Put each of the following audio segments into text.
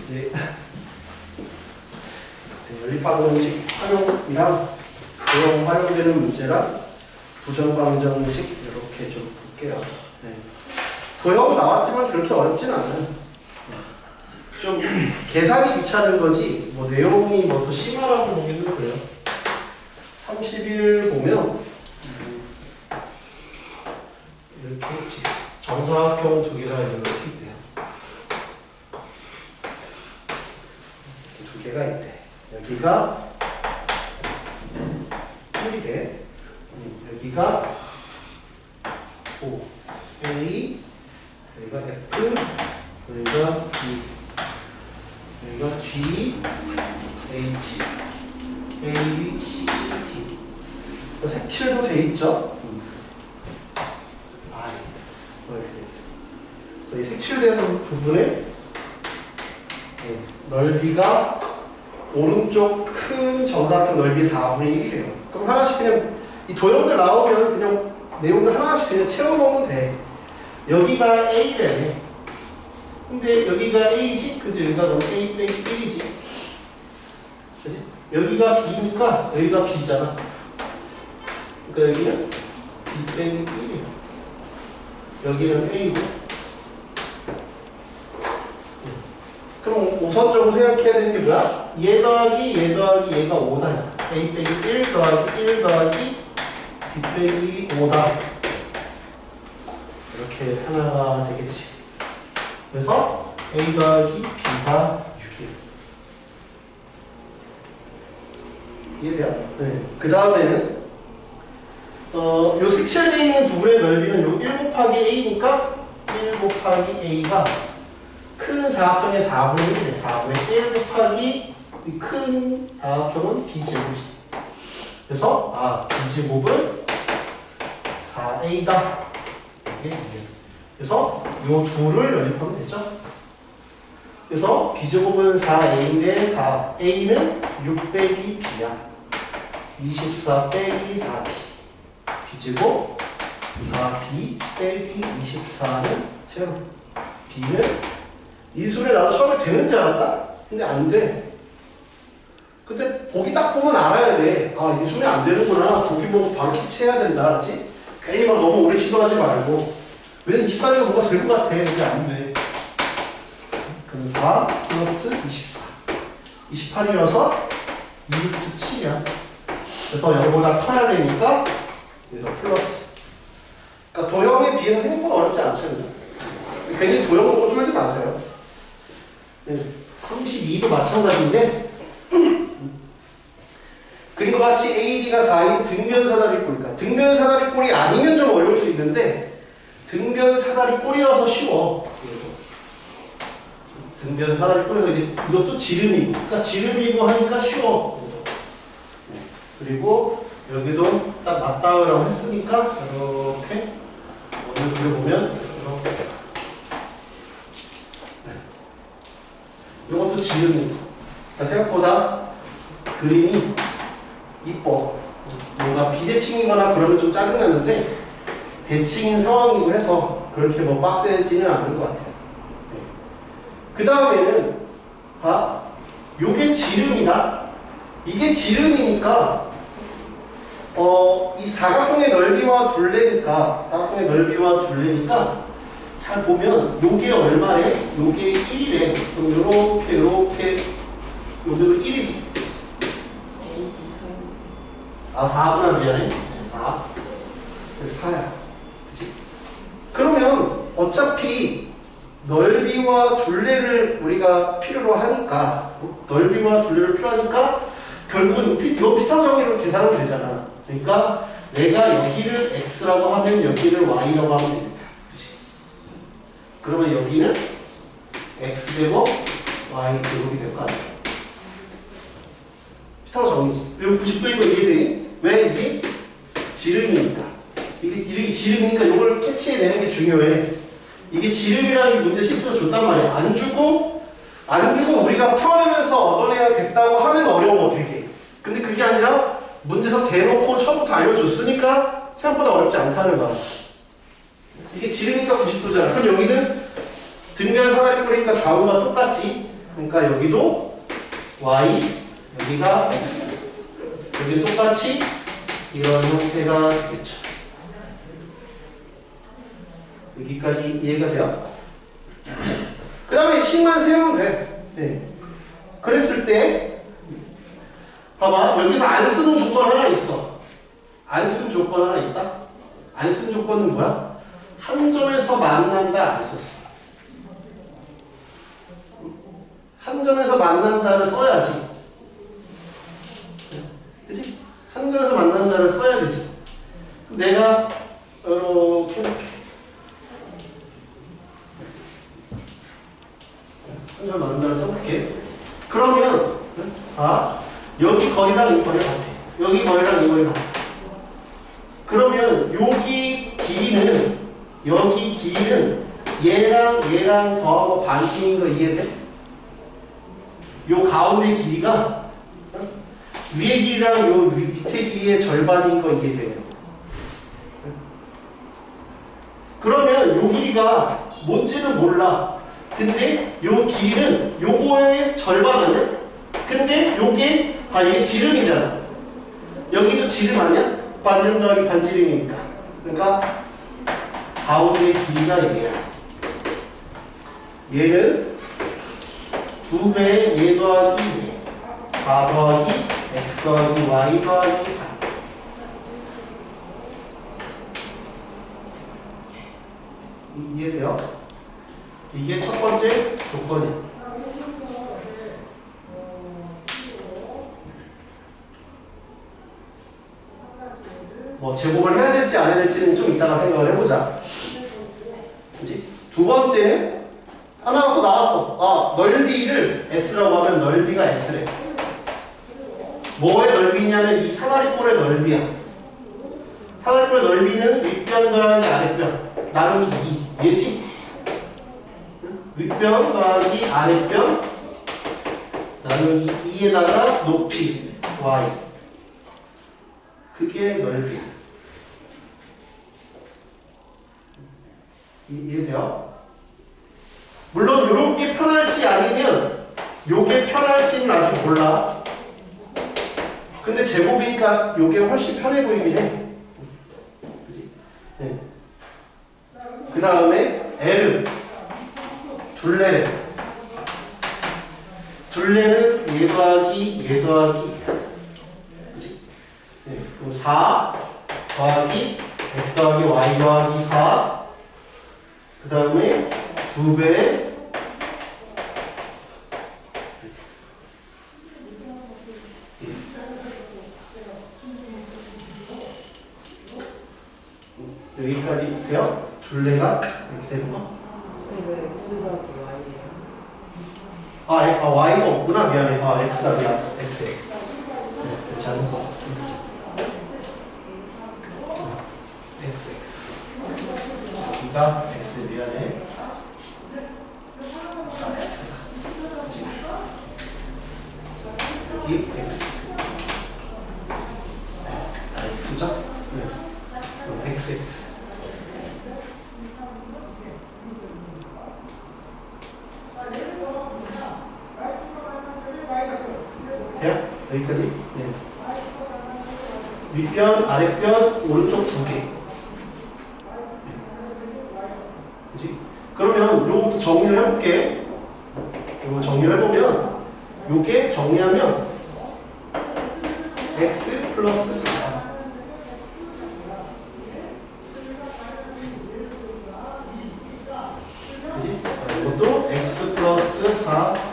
이제 연립방정식 활용이랑 도형 활용되는 문제랑 부정방정식 이렇게 좀 볼게요. 네. 도형 나왔지만 그렇게 어렵진 않아요. 좀 계산이 귀찮은 거지 뭐 내용이 뭐 더 심하라고 보기는 그래요. 31 보면 이렇게 정사각형 두 개가 이렇게 있대요. 두 개가 있대. 여기가 1이래. 여기가 O, A, 여기가 F, 여기가 B, 여기가 G, H, A, B, C, D. 색칠도 돼 있죠? I. 이렇게 돼 있어요. 이 색칠되는 부분에 넓이가 오른쪽 큰 정사각형 넓이 4분의 1이래요. 그럼 하나씩 그냥 이 도형들 나오면 그냥 내용들 하나씩 그냥 채워놓으면 돼. 여기가 A래. 근데 여기가 A지? 근데 여기가 그럼 A 빼기 1이지. 그치? 여기가 B니까 여기가 B잖아. 그러니까 여기는 B 빼기 1이야. 여기는 A고. 그럼 우선적으로 생각해야 되는 게 뭐야? 얘 더하기 얘 더하기 얘가 5다. A 빼기 1 더하기 1 더하기 B 빼기 5다. 이렇게 하나가 되겠지. 그래서 A 더하기 B가 6이에요. 이해돼요? 네. 그 다음에는 요 색칠되어 있는 부분의 넓이는 요 1 곱하기 A니까 1 곱하기 A가 큰 사각형의 4분의 1이네. 4분의 1 곱하기 이 큰 사각형은 B제곱이지. 그래서 B제곱은 4A다. 그래서 요 둘을 연립하면 되죠. 그래서 B제곱은 4A인데 4A는 6 빼기 B야. 24 빼기 4B. B제곱 4B 빼기 24는 제곱. B는 이 수를 나도 처음에 되는 줄 알았다? 근데 안 돼. 근데 보기 딱 보면 알아야 돼. 이 수이 안 되는구나. 보기 보고 바로 캐치해야 된다. 그렇지? 괜히 막 너무 오래 시도하지 말고. 왜냐면 24니까 뭐가 될 것 같아. 근데 안 돼. 그럼 4 플러스 24. 28이어서 2루트 7이야. 그래서 여기보다 커야 되니까 여기서 플러스. 그러니까 도형에 비해서 생각보다 어렵지 않잖아요. 괜히 도형을 보고 쫄지 마세요. 32도 마찬가지인데 그림과 같이 AD가 4인 등변사다리꼴이니까 등변사다리꼴이 아니면 좀 어려울 수 있는데 등변사다리꼴이어서 쉬워. 등변사다리꼴에서 이것도 지름이고 그러니까 지름이고 하니까 쉬워. 그리고 여기도 딱 맞닿으라고 했으니까 이렇게 오늘 그려보면 이렇게 이것도 지름이고 생각보다 그림이 이뻐. 뭔가 비대칭이거나 그러면 좀 짜증나는데 대칭인 상황이고 해서 그렇게 뭐 빡세지는 않은 것 같아요. 그 다음에는 요게 지름이다. 이게 지름이니까 이 사각형의 넓이와 둘레니까 잘 보면 요게 얼마래? 요게 1이래. 그럼 요렇게 요게도 1이지. 4분의 미안해. 4. 4야. 그치? 그러면 어차피 넓이와 둘레를 우리가 필요로 하니까 결국은 이거 피터 정의로 계산하면 되잖아. 그러니까 내가 여기를 x라고 하면 여기를 y라고 하면 되겠다. 그치? 그러면 여기는 x제곱 y제곱이 될 거 아니야. 피터 정의지. 그리고 90도 이거 이해되니? 왜 이게? 지름이니까. 이게 지름이니까 이걸 캐치해내는 게 중요해. 이게 지름이라는 문제 실제로 줬단 말이야. 안 주고 우리가 풀어내면서 얻어내야겠다고 하면 어려워 되게. 근데 그게 아니라 문제에서 대놓고 처음부터 알려줬으니까 생각보다 어렵지 않다는 거야. 이게 지름이니까 90도잖아. 그럼 여기는 등변 사다리꼴이니까 좌우가 똑같지. 그러니까 여기도 y, 여기가 x. 여기 똑같이 이런 형태가 되겠죠. 여기까지 이해가 돼요? 그 다음에 식만 세우면 돼. 네. 그랬을 때 봐봐, 여기서 안 쓰는 조건 하나 있어. 안 쓴 조건 하나 있다? 안 쓴 조건은 뭐야? 한 점에서 만난다 안 썼어. 한 점에서 만난다를 써야지. 그치? 한 점에서 만난다를 써야 되지. 내가 이렇게 한 점에서 만난다를 써볼게. 그러면 여기 거리랑 이 거리가 같아. 여기 거리랑 이 거리가 같아. 그러면 여기 길이는 얘랑 더하고 반쯤인 거 이해돼? 요 가운데 길이가 위에 길이랑 요 밑에 길이의 절반인 거 이해돼요? 그러면 요 길이가 뭔지는 몰라. 근데 요 길이는 요거의 절반 아니야? 근데 요게 이게 지름이잖아. 여기도 지름 아니야? 반지름 더하기 반지름이니까. 그러니까 가운데 길이가 얘야. 얘는 2배 얘 더하기 4 더하기 x 더하기 y 더하기 4. 이해돼요? 이게 첫 번째 조건이야. 뭐 제곱을 해야 될지 안 해야 될지는 좀 이따가 생각을 해보자. 그치? 두 번째는 하나가 또 나왔어. 넓이를 S라고 하면 넓이가 S래. 뭐의 넓이냐면 이 사다리꼴의 넓이야. 사다리꼴의 넓이는 윗변 더하기 아랫변 나누기 2. 얘지? 윗변 더하기 아랫변 나누기 2에다가 높이 Y. 그게 넓이야. 이해돼요? 물론 요렇게 편할지 아니면 요게 편할지는 아직 몰라. 근데 제곱이니까 요게 훨씬 편해 보이긴 해. 그치? 네. 그 다음에 L은 둘레래. 둘레는 얘 더하기 얘 더하기. 그치? 네. 그럼 4 더하기 x 더하기 y 더하기 4. 그 다음에 2배 여기까지 돼요? 둘레가 이렇게 되는 거? 이거 x 더하기 y예요. y가 없구나. 미안해. x다. 미안. x. 네, 잘못 썼어. x. 여기가 x. 미안해. 여기 x. x죠? 네. 그럼 x. 돼요? 여기까지? 네. 윗변, 아랫변, 오른쪽 2개. 그치? 그러면 요거부터 정리를 해볼게. 요거 정리를 해보면 요게 정리하면 x 플러스 4. 그치? 이것도 x 플러스 4.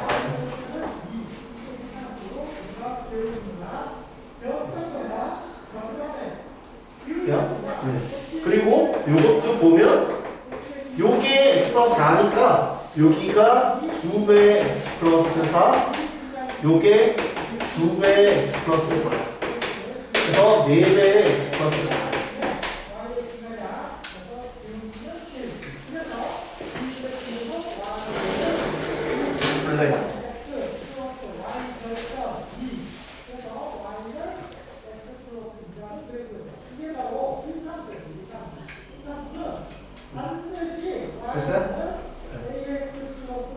그리고 요것도 보면 요게 x 플러스 4니까 여기가 2배 x 플러스 4, 요게 2배 x 플러스 4. 그래서 4배 x 플러스 4. 둘레가.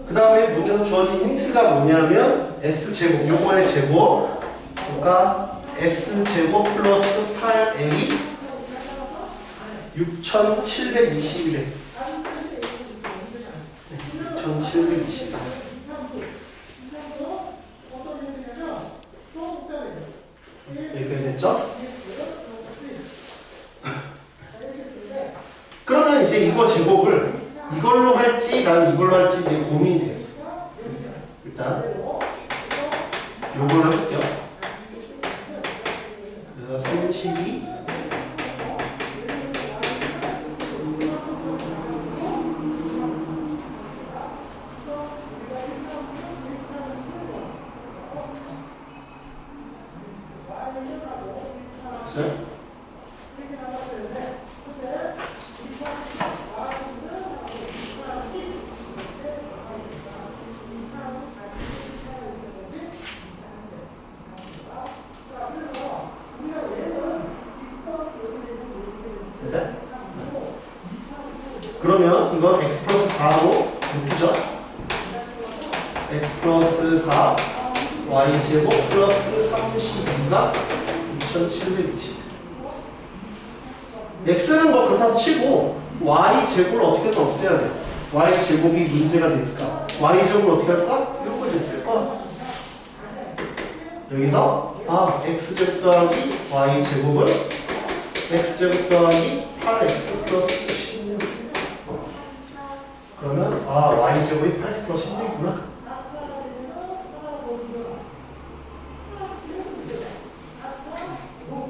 그 다음에 문제에서 주어진 힌트가 뭐냐면 S제곱, 요거의 제곱, 그러니까 S제곱 플러스 8A 6720이래. 6720. 여기까지 됐죠? 그러면 이제 이거 제곱을 이걸로 할지 난 이걸로 할지 이제 고민이 돼요. 일단 요걸로 해볼게요. 그래서 32 됐어요? 그러면 이건 x 플러스 4로 묶이죠? x 플러스 4 y 제곱 플러스 32가 6720. x는 뭐 그렇다고 치고 y 제곱을 어떻게든 없애야 돼. y 제곱이 문제가 되니까 y 제곱을 어떻게 할까? 이렇게 쓸 거야. 여기서 x 제곱 더하기 y 제곱은 x 제곱 더하기 8x 플러스 16. 그러면 y 제곱이 8x 플러스 16이구나.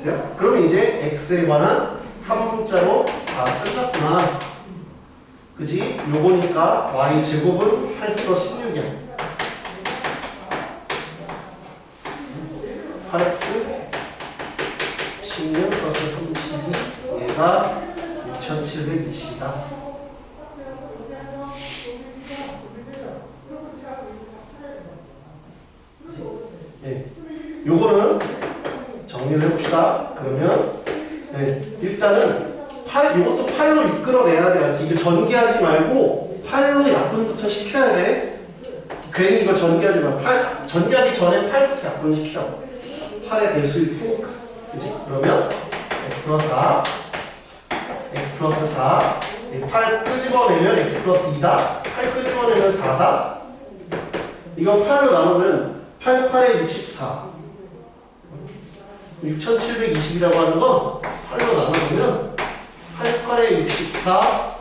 돼요? 그러면 이제 x에 관한 한 문자로 다 끝났구나. 그지? 요거니까 y 제곱은 8x 플러스 16이야. 8x 16 플러스 32 얘가 6720이다. 네. 요거는 정리를 해봅시다. 그러면 네. 일단은 이것도 8로 이끌어내야 돼. 알지? 이거 전개하지 말고 8로 약분부터 시켜야 돼. 괜히 이거 전개하지 말고 전개하기 전에 8부터 약분시켜. 8의 배수일 테니까. 그치? 그러면 x 플러스 4 x 플러스 4 8 끄집어내면 x 플러스 2다. 8 끄집어내면 4다. 이거 8로 나누면 8, 8에 64 6720이라고 하는 거 8로 나눠보면 8, 8에 64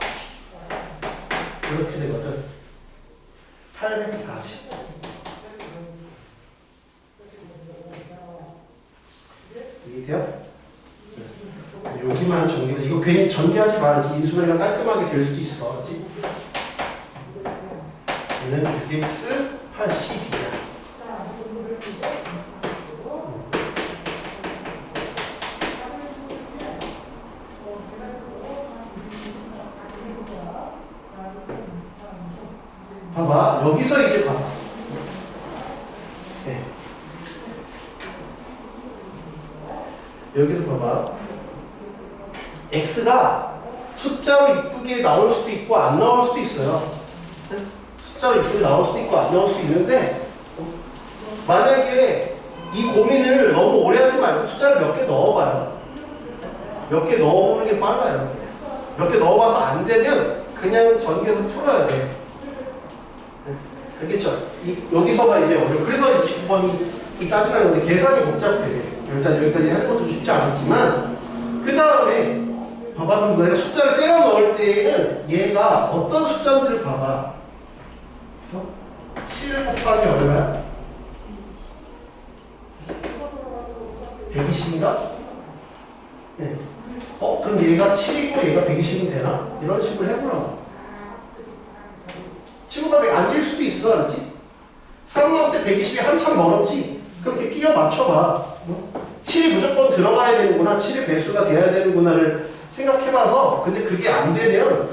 이렇게 되거든. 840. 이해돼요? 여기만 정리를, 이거 괜히 전개하지 말지. 인수분해가 깔끔하게 될 수도 있어. 그렇지? 얘는 6x 82야. 봐봐. 여기서 이제 봐봐. 네. 여기서 봐봐. x가 숫자로 이쁘게 나올 수도 있고 안 나올 수도 있어요. 숫자로 이쁘게 나올 수도 있고 안 나올 수도 있는데, 만약에 이 고민을 너무 오래 하지 말고 숫자를 몇 개 넣어봐요. 몇 개 넣어보는 게 빨라요. 몇 개 넣어봐서 안 되면 그냥 전개해서 풀어야 돼. 알겠죠? 여기서가 이제 어려워. 그래서 29번이 짜증나는 건데 계산이 복잡해. 일단 여기까지 하는 것도 쉽지 않았지만, 그 다음에 봐봐. 내가 숫자를 때려 넣을 때에는 얘가 어떤 숫자인지를 봐봐. 7 곱하기 얼마야? 120인가? 네. 그럼 얘가 7이고 얘가 120이 되나? 이런 식으로 해보라고. 친구가 안될 수도 있어, 알았지? 3 넣었을 때 120이 한참 멀었지? 그렇게 끼워 맞춰봐. 7이 무조건 들어가야 되는구나, 7의 배수가 돼야 되는구나를 생각해봐서, 근데 그게 안 되면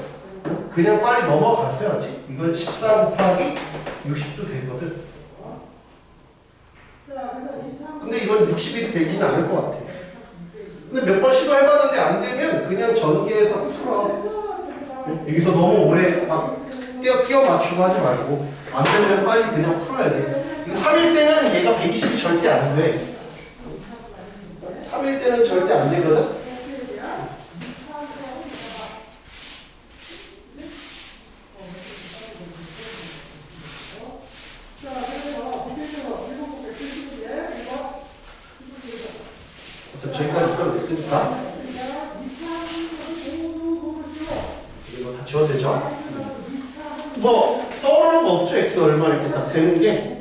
그냥 빨리 넘어가세요, 알았지? 이건 14 곱하기 60도 되거든. 근데 이건 60이 되긴 않을 것 같아. 근데 몇 번 시도해봤는데 안 되면 그냥 전개해서 풀어. 여기서 너무 오래 막 끼워 맞추고 하지 말고. 안 되면 빨리 그냥 풀어야 돼. 이거 3일 때는 얘가 120이 절대 안 돼. 3일 때는 절대 안 되거든. 저기까지 풀어냈으니까 이거 다 지워도 되죠? 뭐 떠오르는 거 없죠? x 얼마 이렇게 딱 되는 게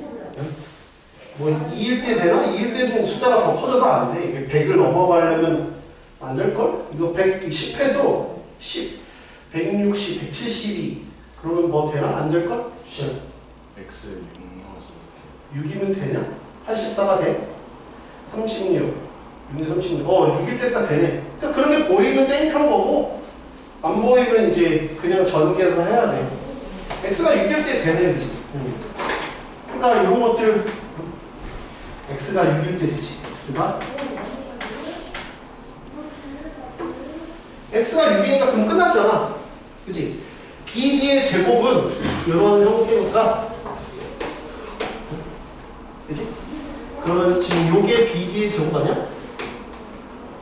뭐 2일 때 되나? 2일 때는 숫자가 더 커져서 안 돼. 이게 100을 넘어가려면 안 될걸? 이거 10해도 10, 160, 172 그러면 뭐 되나? 안 될걸? X 6 넣어서 6이면 되냐? 84가 돼? 36 6대 36. 6일 때 딱 되네. 그러니까 그런 게 보이면 땡큐는 거고, 안 보이면 이제 그냥 전개해서 해야 돼. x가 6일 때 되네, 그지? 그러니까 이런 것들, x가 6일 때 되지. x가 6이니까 그럼 끝났잖아. 그지? BD의 제곱은 이런 형태니까, 그지? 그러면 지금 요게 BD의 제곱 아니야?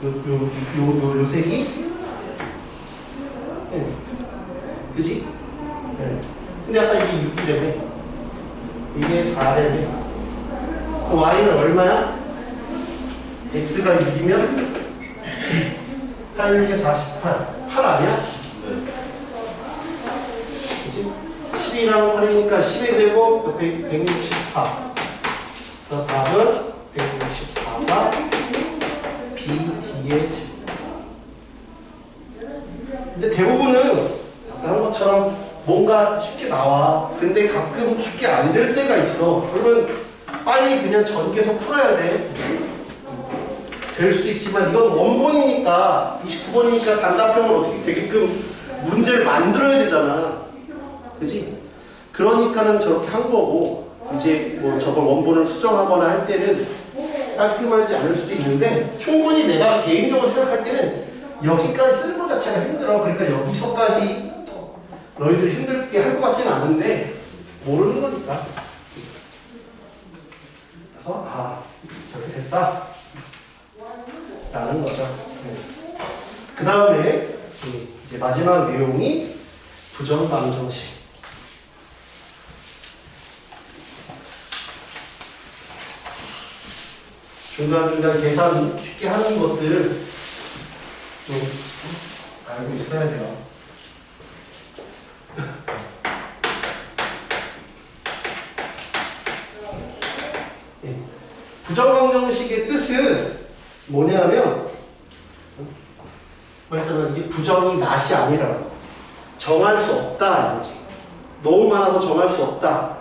요 색이? 네. 그지? 네. 근데 아까 이게 6이래매. 이게 4래매. y는 얼마야? x가 6이면 8, 6에 48. 8 아니야? 네. 그치? 10이랑 8이니까 10의 제곱 164. 그래서 답은 164가 BD의 제곱. 근데 대부분은 아까 한 것처럼 뭔가 쉽게 나와. 근데 가끔 쉽게 안 될 때가 있어. 그러면 빨리 그냥 전개해서 풀어야 돼. 될 수도 있지만 이건 원본이니까 29번이니까 단답형을 어떻게 되게끔 문제를 만들어야 되잖아. 그지? 그러니까는 저렇게 한 거고, 이제 뭐 저걸 원본을 수정하거나 할 때는 깔끔하지 않을 수도 있는데, 충분히 내가 개인적으로 생각할 때는 여기까지 쓰는 것 자체가 힘들어. 그러니까 여기서까지 너희들 힘들게 할 것 같지는 않은데 모르는 거니까. 그래서 저렇게 됐다 라는 거죠. 그 다음에 이제 마지막 내용이 부정방정식. 중간중간 계산 쉽게 하는 것들 좀 알고 있어야 돼요. 부정방정식의 뜻은 뭐냐면, 말했잖아, 이게 부정이 낫이 아니라고. 정할 수 없다 이거지. 너무 많아서 정할 수 없다.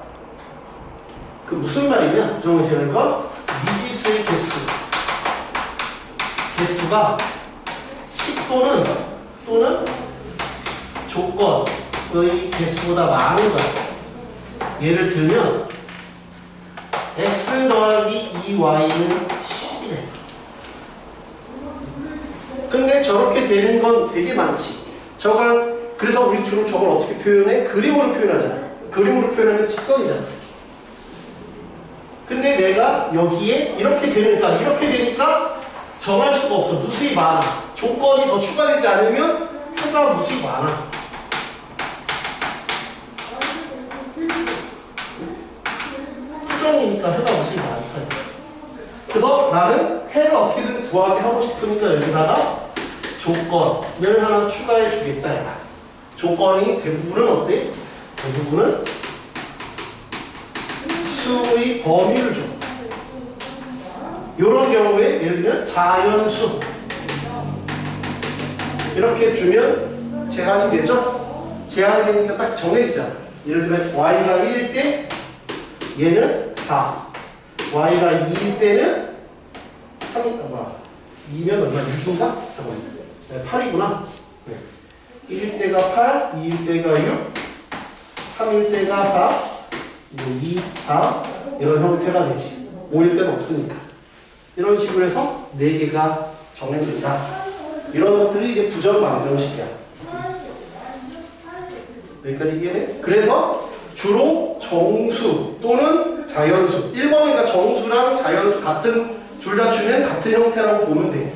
그 무슨 말이냐? 부정방정식이라는 건 미지수의 개수가 10 또는 조건의 개수보다 많은 거야. 예를 들면 x 더하기 2y는 10이래. 근데 저렇게 되는 건 되게 많지. 그래서 우리 주로 저걸 어떻게 표현해? 그림으로 표현하잖아. 그림으로 표현하면 직선이잖아. 근데 내가 여기에 이렇게 되니까 정할 수가 없어. 무수히 많아. 조건이 더 추가되지 않으면 표가 무수히 많아. 수정이니까 해가 무수히 많다. 그래서 나는 해를 어떻게든 구하게 하고 싶으니까 여기다가 조건을 하나 추가해 주겠다. 조건이 대부분은 어때? 대부분은 수의 범위를 줘. 이런 경우에 예를 들면 자연수 이렇게 주면 제한이 되죠? 제한이 되니까 딱 정해지잖아. 예를 들면 y가 1일 때 얘는 4, y가 2일 때는 2면 얼마? 6인가? 잠깐만. 네, 8이구나. 네. 1일 때가 8, 2일 때가 6, 3일 때가 4, 2, 4 이런 형태가 되지. 5일 때는 없으니까. 이런 식으로 해서 4개가 정해진다. 이런 것들이 이제 부정방정식이야. 여기까지 이해해? 그래서 주로 정수 또는 자연수. 1번이니까 정수랑 자연수 같은, 둘 다 주면 같은 형태라고 보면 돼.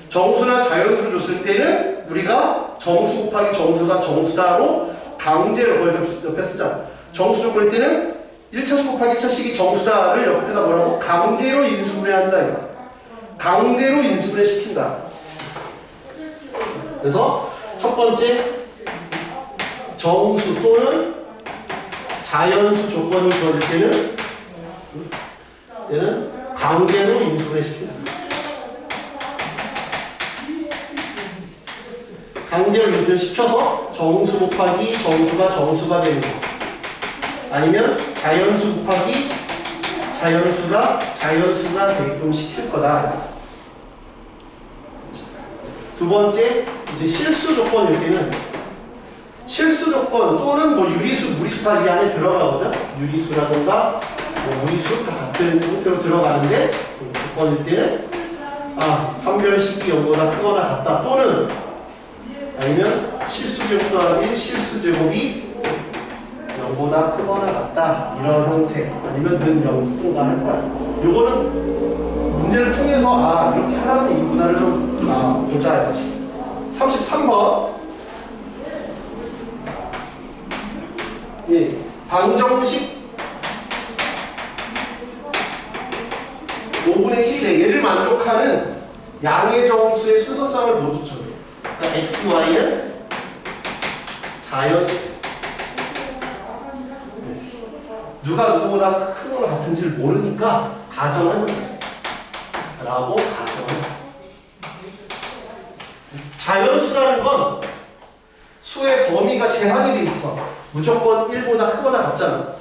정수나 자연수를 줬을 때는 우리가 정수 곱하기 정수가 정수다로 강제로 거의 옆에 쓰자. 정수 조건일 때는 1차식 곱하기 1차식이 정수다를 옆에다 뭐라고? 강제로 인수분해한다. 이거. 강제로 인수분해 시킨다. 그래서 첫 번째 정수 또는 자연수 조건이 주어질 때는 강제로 인수분해 시킨다. 강제로 인수분해 시켜서 정수 곱하기 정수가 되는 거. 아니면 자연수 곱하기 자연수가 되게끔 시킬 거다. 두 번째, 이제 실수 조건일 때는 실수 조건 또는 뭐 유리수, 무리수 다 이 안에 들어가거든. 유리수라든가 뭐 무리수 다 같은 형태로 들어가는데 조건일 때는 판별식이 0보다 크거나 같다. 또는 아니면 실수 제곱이 0보다 크거나 같다. 이런 형태. 아니면 는 0 쓰든가 할 거야. 요거는 문제를 통해서 이렇게 하라는 이구나를 좀 보자 해야지. 33번. 예, 방정식 5분의 1에 얘를 만족하는 양의 정수의 순서상을 모두 정해. 그러니까 x, y는 자연수. 누가 누구보다 큰 거나 같은지를 모르니까 가정을 해. 라고 가정을 해. 자연수라는 건 수의 범위가 제한이 돼 있어. 무조건 1보다 크거나 같잖아.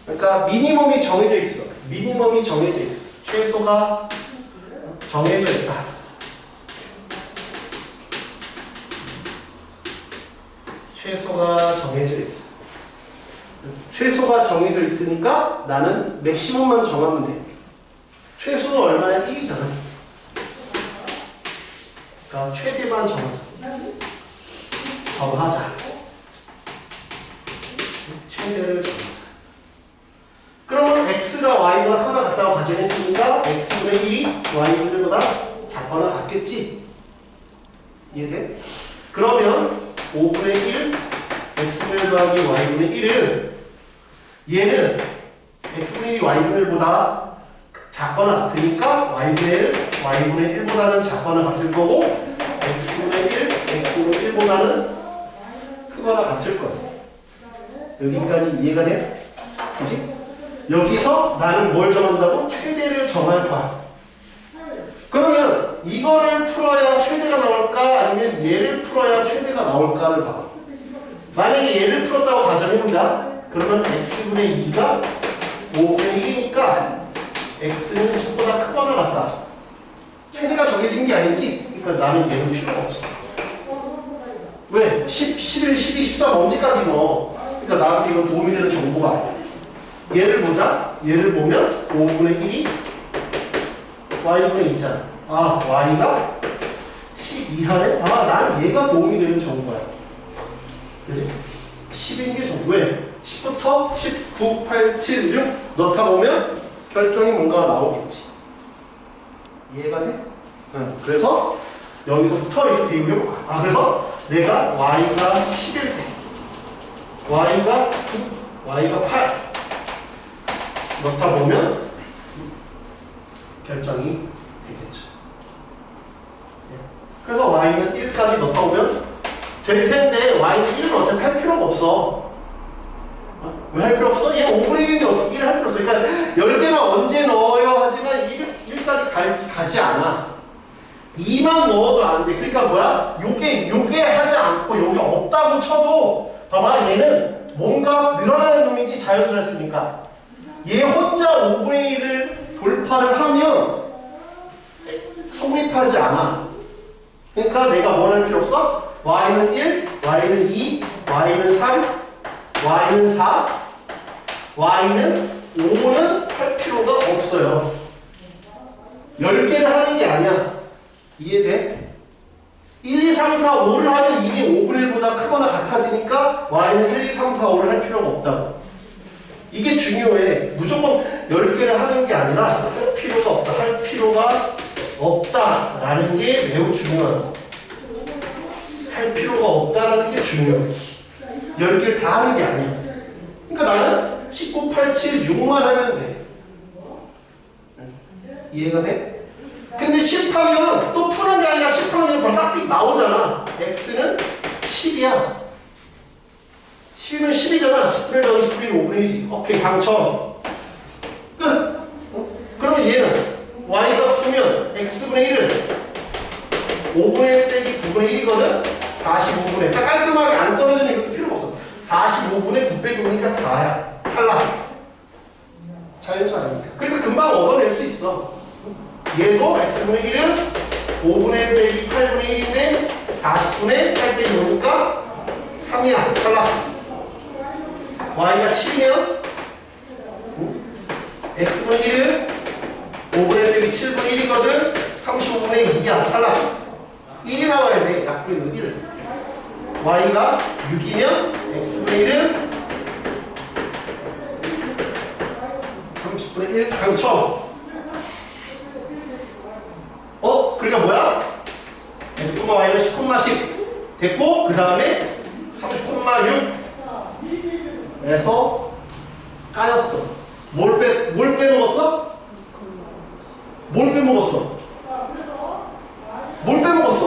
그러니까 미니멈이 정해져 있어. 미니멈이 정해져 있어. 최소가 정해져 있다. 최소가 정해져 있어. 최소가 정해져 있으니까 나는 맥시멈만 정하면 돼. 최소는 얼마야? 1이잖아. 그러니까 최대만 정하자. 최대를 정하자. 그러면 x가 y보다 크거나 같다고 가정했으니까 x분의 1이 y분의 1보다 작거나 같겠지? 이해돼? 그러면 5분의 1 x분의 1 더하기 y분의 1은 얘는 x분의 1이 y분의 1보다 작거나 같으니까 y분의 1보다는 작거나 같을 거고 x분의 1보다는 크거나 같을 거야. 여기까지 이해가 돼? 그치? 여기서 나는 뭘 정한다고? 최대를 정할 거야. 그러면 이거를 풀어야 최대가 나올까? 아니면 얘를 풀어야 최대가 나올까를 봐봐. 만약에 얘를 풀었다고 가정해보자. 그러면 x분의 2가 5분의 1이니까 x는 10보다 크거나 같다. 최대가 정해진 게 아니지? 그러니까 나는 얘는 필요가 없어. 왜? 10, 11, 12, 13 언제까지 넣어? 그러니까 나한테 이건 도움이 되는 정보가 아니야. 얘를 보자. 얘를 보면 5분의 1이 y분의 2잖아. y가 12하네? 난 얘가 도움이 되는 정보야. 그치? 10인 게 정보. 왜? 10부터 10, 9, 8, 7, 6 넣다 보면 결정이 뭔가 나오겠지. 이해가 돼? 응. 그래서 여기서부터 이렇게 대입을 해볼까? 그래서 내가 y가 11일 때 y가 9, y가 8 넣다 보면 결정이 되겠죠. 그래서 y는 1까지 넣다 보면 될 텐데 y는 1은 어차피 할 필요가 없어. 왜 할 필요 없어? 얘 5분의 1인데 어떻게 1을 할 필요 없어. 그러니까 10개만 언제 넣어요 하지만 1까지 가지 않아. 2만 넣어도 안 돼. 그러니까 뭐야? 요게 하지 않고 요게 없다고 쳐도 봐봐, 얘는 뭔가 늘어나는 놈이지 자연수를 했으니까. 얘 혼자 5분의 1을 돌파를 하면 성립하지 않아. 그러니까 내가 뭘 할 필요 없어? y는 1, y는 2, y는 3, y는 4, y는 5는 할 필요가 없어요. 10개를 하는 게 아니야. 이해돼? 1, 2, 3, 4, 5를 하면 이미 5분의 1보다 크거나 같아지니까 y는 1, 2, 3, 4, 5를 할 필요가 없다고. 이게 중요해. 무조건 10개를 하는 게 아니라 할 필요가 없다. 할 필요가 없다라는 게 매우 중요하다. 할 필요가 없다라는 게 중요해. 10개를 다 하는 게 아니야. 그러니까 나는 19, 8, 7, 6만 하면 돼. 이해가 돼? 근데 10하면 또 푸는 게 아니라 10하면 바로 딱 나오잖아. x는 10이야. 10이면 10이잖아. 10분의 1 10분의 1 5분의 1이지. 오케이, 당첨. 끝. 그러면 얘는 y가 9면 x분의 1은 5분의 1 빼기 9분의 1이거든? 45분의. 딱 깔끔하게 안 떨어지는 이것도 필요가 없어. 45분의 9 빼기 9니까 4야. 탈락. 자연수 아닙니까? 그러니까 금방 얻어낼 수 있어. 얘도 x분의 1은 5분의 1 빼기 8분의 1인데 40분의 8 빼기 5니까 3이야. 탈락. y가 7이면 x분의 1은 5분의 1 빼기 7분의 1이거든. 35분의 2야. 탈락. 1이 나와야 돼. 약분의 1. y가 6이면 x분의 1은 30분의 1 당첨. 그러니까 뭐야? x, y는 10,10 됐고 그 다음에 30,6에서 까였어. 뭘 빼먹었어? 뭘 빼먹었어? 뭘 빼먹었어?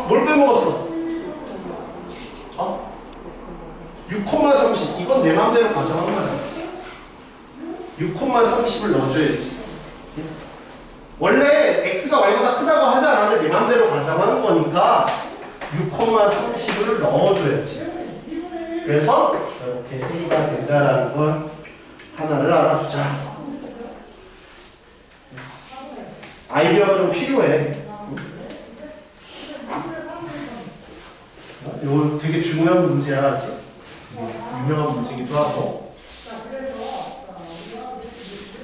뭘 빼먹었어? 6,30 이건 내 맘대로 가져가는 거잖아. 6,30을 넣어줘야지. 원래 x가 y보다 크다고 하지 않았는데 내 맘대로 가져가는 거니까 6,30을 넣어줘야지. 그래서 이렇게 3가 된다라는 걸 하나를 알아두자. 아이디어가 좀 필요해. 이거 되게 중요한 문제야, 알지? 유명한 문제기도 하고.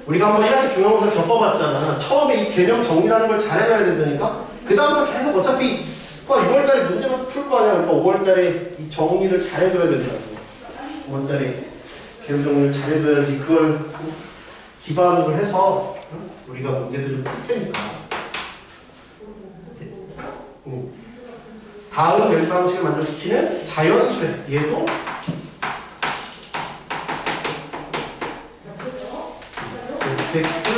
우리가 한번 1학기 중요한 겪어봤잖아. 처음에 이 개념 정리라는 걸 잘해놔야 된다니까? 그 다음부터 계속 어차피 6월달에 문제만 풀 거 아니야. 그러니까 5월달에 이 정리를 잘해둬야 된다고. 5월달에 개념 정리를 잘해둬야지 그걸 기반으로 해서 우리가 문제들을 풀 테니까. 다음 열 방식을 만족시키는 자연수래. 얘도 zx,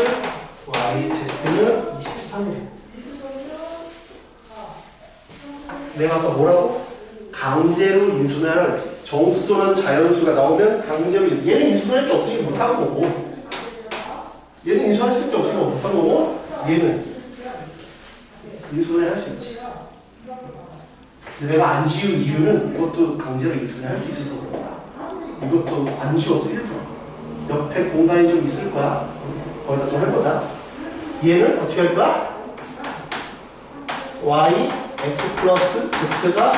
y, z는 23이래. 내가 아까 뭐라고? 강제로 인수분해하라 그랬지. 정수 또는 자연수가 나오면 강제로 얘는 인수분해할 게 없으니까 못하는 거고, 얘는 인수할 수 있게 없으니까 못하는 거고, 얘는 인수분해 할 수 있지. 근데 내가 안 지운 이유는 이것도 강제로 인수분해 할 수 있어서 그런 거야. 이것도 안 지웠어. 일부러. 옆에 공간이 좀 있을 거야. 거기다 좀 해보자. 얘는 어떻게 할 거야? y x 플러스 z가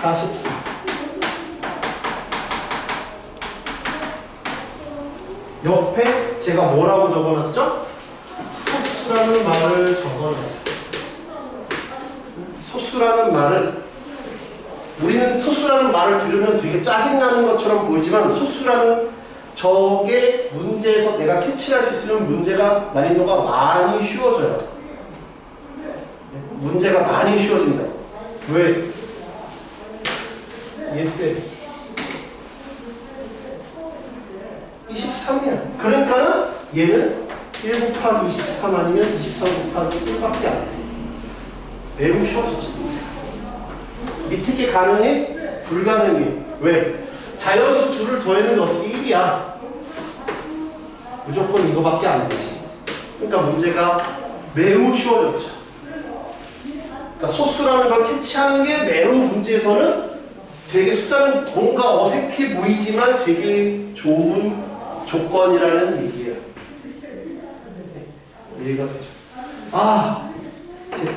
44. 옆에 제가 뭐라고 적어놨죠? 소수라는 말을 적어놨어요. 소수라는 말은 우리는 소수라는 말을 들으면 되게 짜증나는 것처럼 보이지만 소수라는 저게 문제에서 내가 캐치할 수 있으면 문제가 난이도가 많이 쉬워져요. 문제가 많이 쉬워진다. 왜? 얘 때 23이야. 그러니까는 얘는 1 곱하기 23 아니면 23 곱하기 1밖에 안 돼. 매우 쉬워졌지. 밑에 게 가능해? 불가능해. 왜? 자연수 둘을 더했는데 어떻게 1이야? 무조건 이거밖에 안 되지. 그러니까 문제가 매우 쉬워졌죠. 그러니까 소수라는 걸 캐치하는 게 매우 문제에서는 되게 숫자는 뭔가 어색해 보이지만 되게 좋은 조건이라는 얘기예요. 네, 이해가 되죠?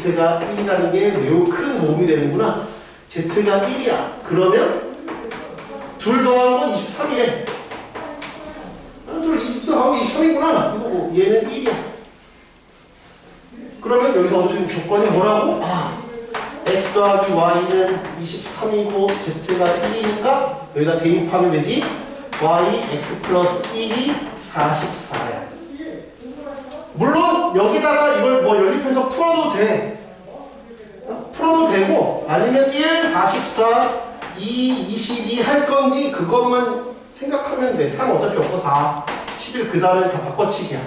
Z가 1이라는 게 매우 큰 도움이 되는구나. Z가 1이야. 그러면 둘 더한 건 23이래. 둘 더하기 23이구나. 이거고 얘는 1이야. 그럼 그러면 여기서 얻어진 조건이 뭐라고? 아, x 더하기 y는 23이고 z가 1이니까 여기다 대입하면 되지? y x 플러스 1이 44야. 물론 여기다가 이걸 뭐 연립해서 풀어도 돼. 풀어도 되고 아니면 1, 44, 2, 22 할 건지 그것만 생각하면 돼. 3 어차피 없고 4, 11 그 다음에 다 바꿔치기야.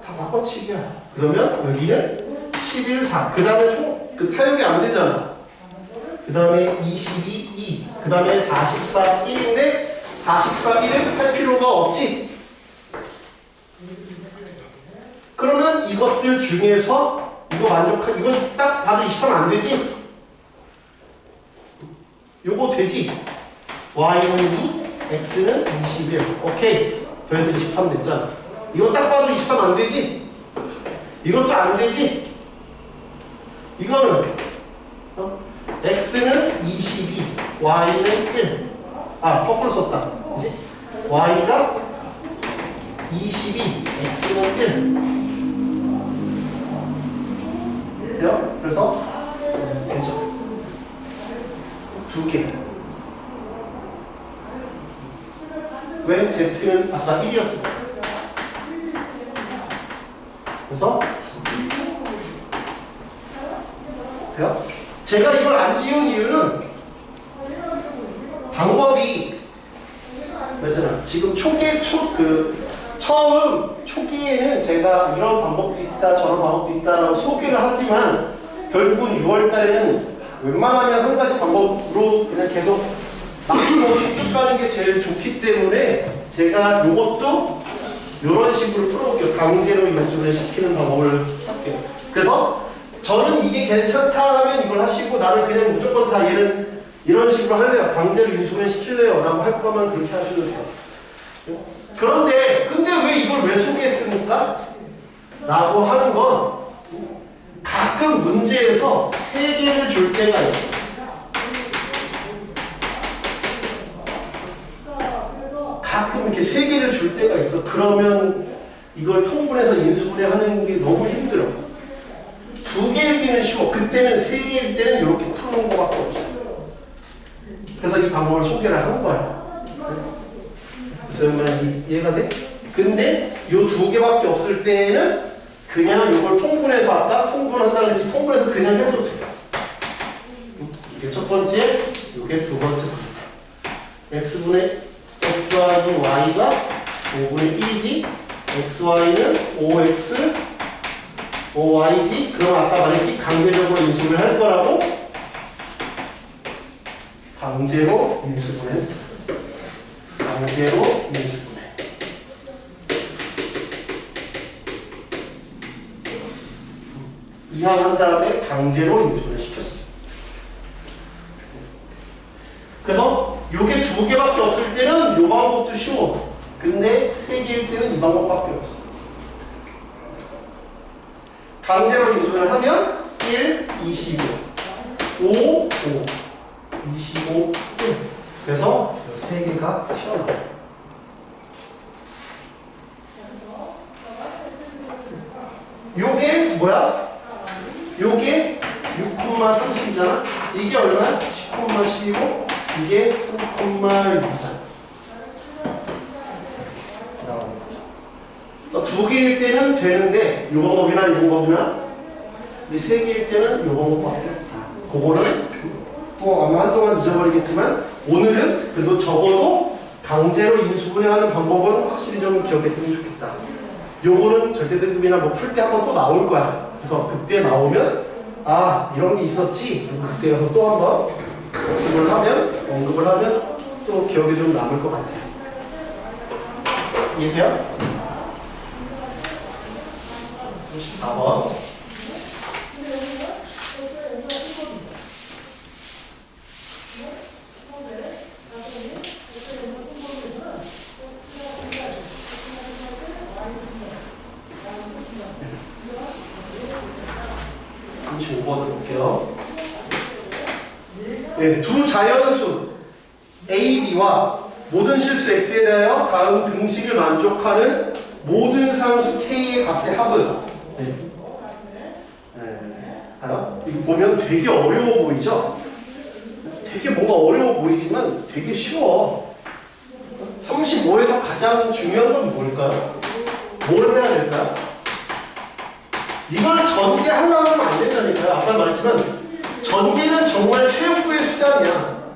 다 바꿔치기야. 그러면 여기는 11, 4. 그 다음에 그 타협이 안 되잖아. 그 다음에 22, 2. 그 다음에 44, 1인데 44, 1을 할 필요가 없지. 그러면 이것들 중에서 이거 딱 봐도 23 안 되지? 요거 되지? y는 2, x는 21. 오케이. 더해서 23 됐잖아. 이거 딱 봐도 23 안 되지? 이것도 안 되지? 이거는 x는 22, y는 1. 아, 거꾸로 썼다. 그치? y가 22, x는 1. 돼요? 그래서 되죠. 두 개. 왜? z는 아까 1이었어. 그래서 돼요? 제가 이걸 안 지운 이유는 방법이 맞잖아. 지금 처음 초기에는 제가 이런 방법도 있다 저런 방법도 있다라고 소개를 하지만 결국은 6월 달에는 웬만하면 한 가지 방법으로 그냥 계속 막힘없이 쭉 가는 게 제일 좋기 때문에 제가 요것도 이런 식으로 풀어볼게요. 강제로 인수를 시키는 방법을 할게요. 그래서 저는 이게 괜찮다 하면 이걸 하시고 나는 그냥 무조건 다 얘는 이런 식으로 할래요. 강제로 인수를 시킬래요 라고 할 거면 그렇게 하셔도 돼요. 그런데 근데 왜 이걸 왜 소개했습니까? 라고 하는 건 가끔 문제에서 3개를 줄 때가 있어. 가끔 이렇게 3개를 줄 때가 있어. 그러면 이걸 통분해서 인수분해 하는 게 너무 힘들어. 2개일 때는 쉬워. 그때는 3개일 때는 이렇게 푸는 거밖에 없어. 그래서 이 방법을 소개를 한 거야. 그래서 이해가 돼? 근데 이 2개밖에 없을 때는 그냥 이걸 통분해서 아까 통분한다고 했지 통분해서 그냥 해도 돼. 이게 첫 번째, 이게 두 번째. x분의 x 더하기 y가 5분의 1이지 xy는 5x 5y지 그럼 아까 말했지 강제적으로 인수분해 할 거라고 강제로 인수분해 했어. 강제로 인수분해. 이항한 다음에 강제로 인수분해 시켰어. 그래서 요게 2개밖에 없을 때는 요 방법도 쉬워. 근데 3개일 때는 이 방법밖에 없어. 강제로 인수분해를 하면 1, 25, 5, 5, 25, 1. 그래서 3개가 튀어나와요. 요게 뭐야? 요게 6,30이잖아? 이게 얼마야? 10,12고 이게 3,6이잖아. 두 개일 때는 되는데 요 방법이나 요 방법이나 이 3개일 때는 요 방법밖에 없다. 그거는 또 아마 한동안 잊어버리겠지만 오늘은 그래도 적어도 강제로 인수분해하는 방법은 확실히 좀 기억했으면 좋겠다. 요거는 절대등급이나 뭐 풀 때 한번 또 나올 거야. 그래서 그때 나오면 아 이런 게 있었지. 그때 가서 또 한번 언급을 하면 또 기억에 좀 남을 것 같아요. 이해돼요? 4번. 볼게요. 네, 두 자연수 A, B와 모든 실수 X에 대하여 다음 등식을 만족하는 모든 상수 K의 값의 합은 네, 이거 보면 되게 어려워 보이죠? 되게 뭐가 어려워 보이지만 되게 쉬워. 35에서 가장 중요한 건 뭘까요? 뭘 해야 될까요? 이걸 전개하려고 하면 안 된다니까요. 아까 말했지만 전개는 정말 최후의 수단이야.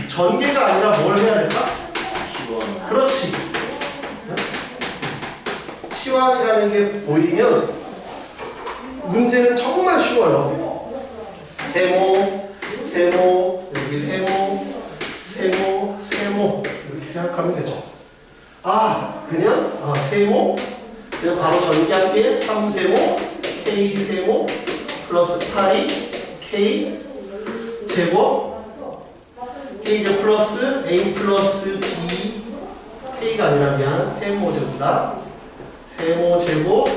전개가 아니라 뭘 해야 될까? 시원. 그렇지. 치환이라는 게 보이면 문제는 정말 쉬워요. 세모, 세모, 여기 세모, 세모, 세모 이렇게 생각하면 되죠. 그냥 세모 그냥 바로 전개할게. 3세모, K세모 플러스 8이 K 제곱 K제곱 플러스 A 플러스 B K가 아니라 그냥 세모 제곱이다. 세모 제곱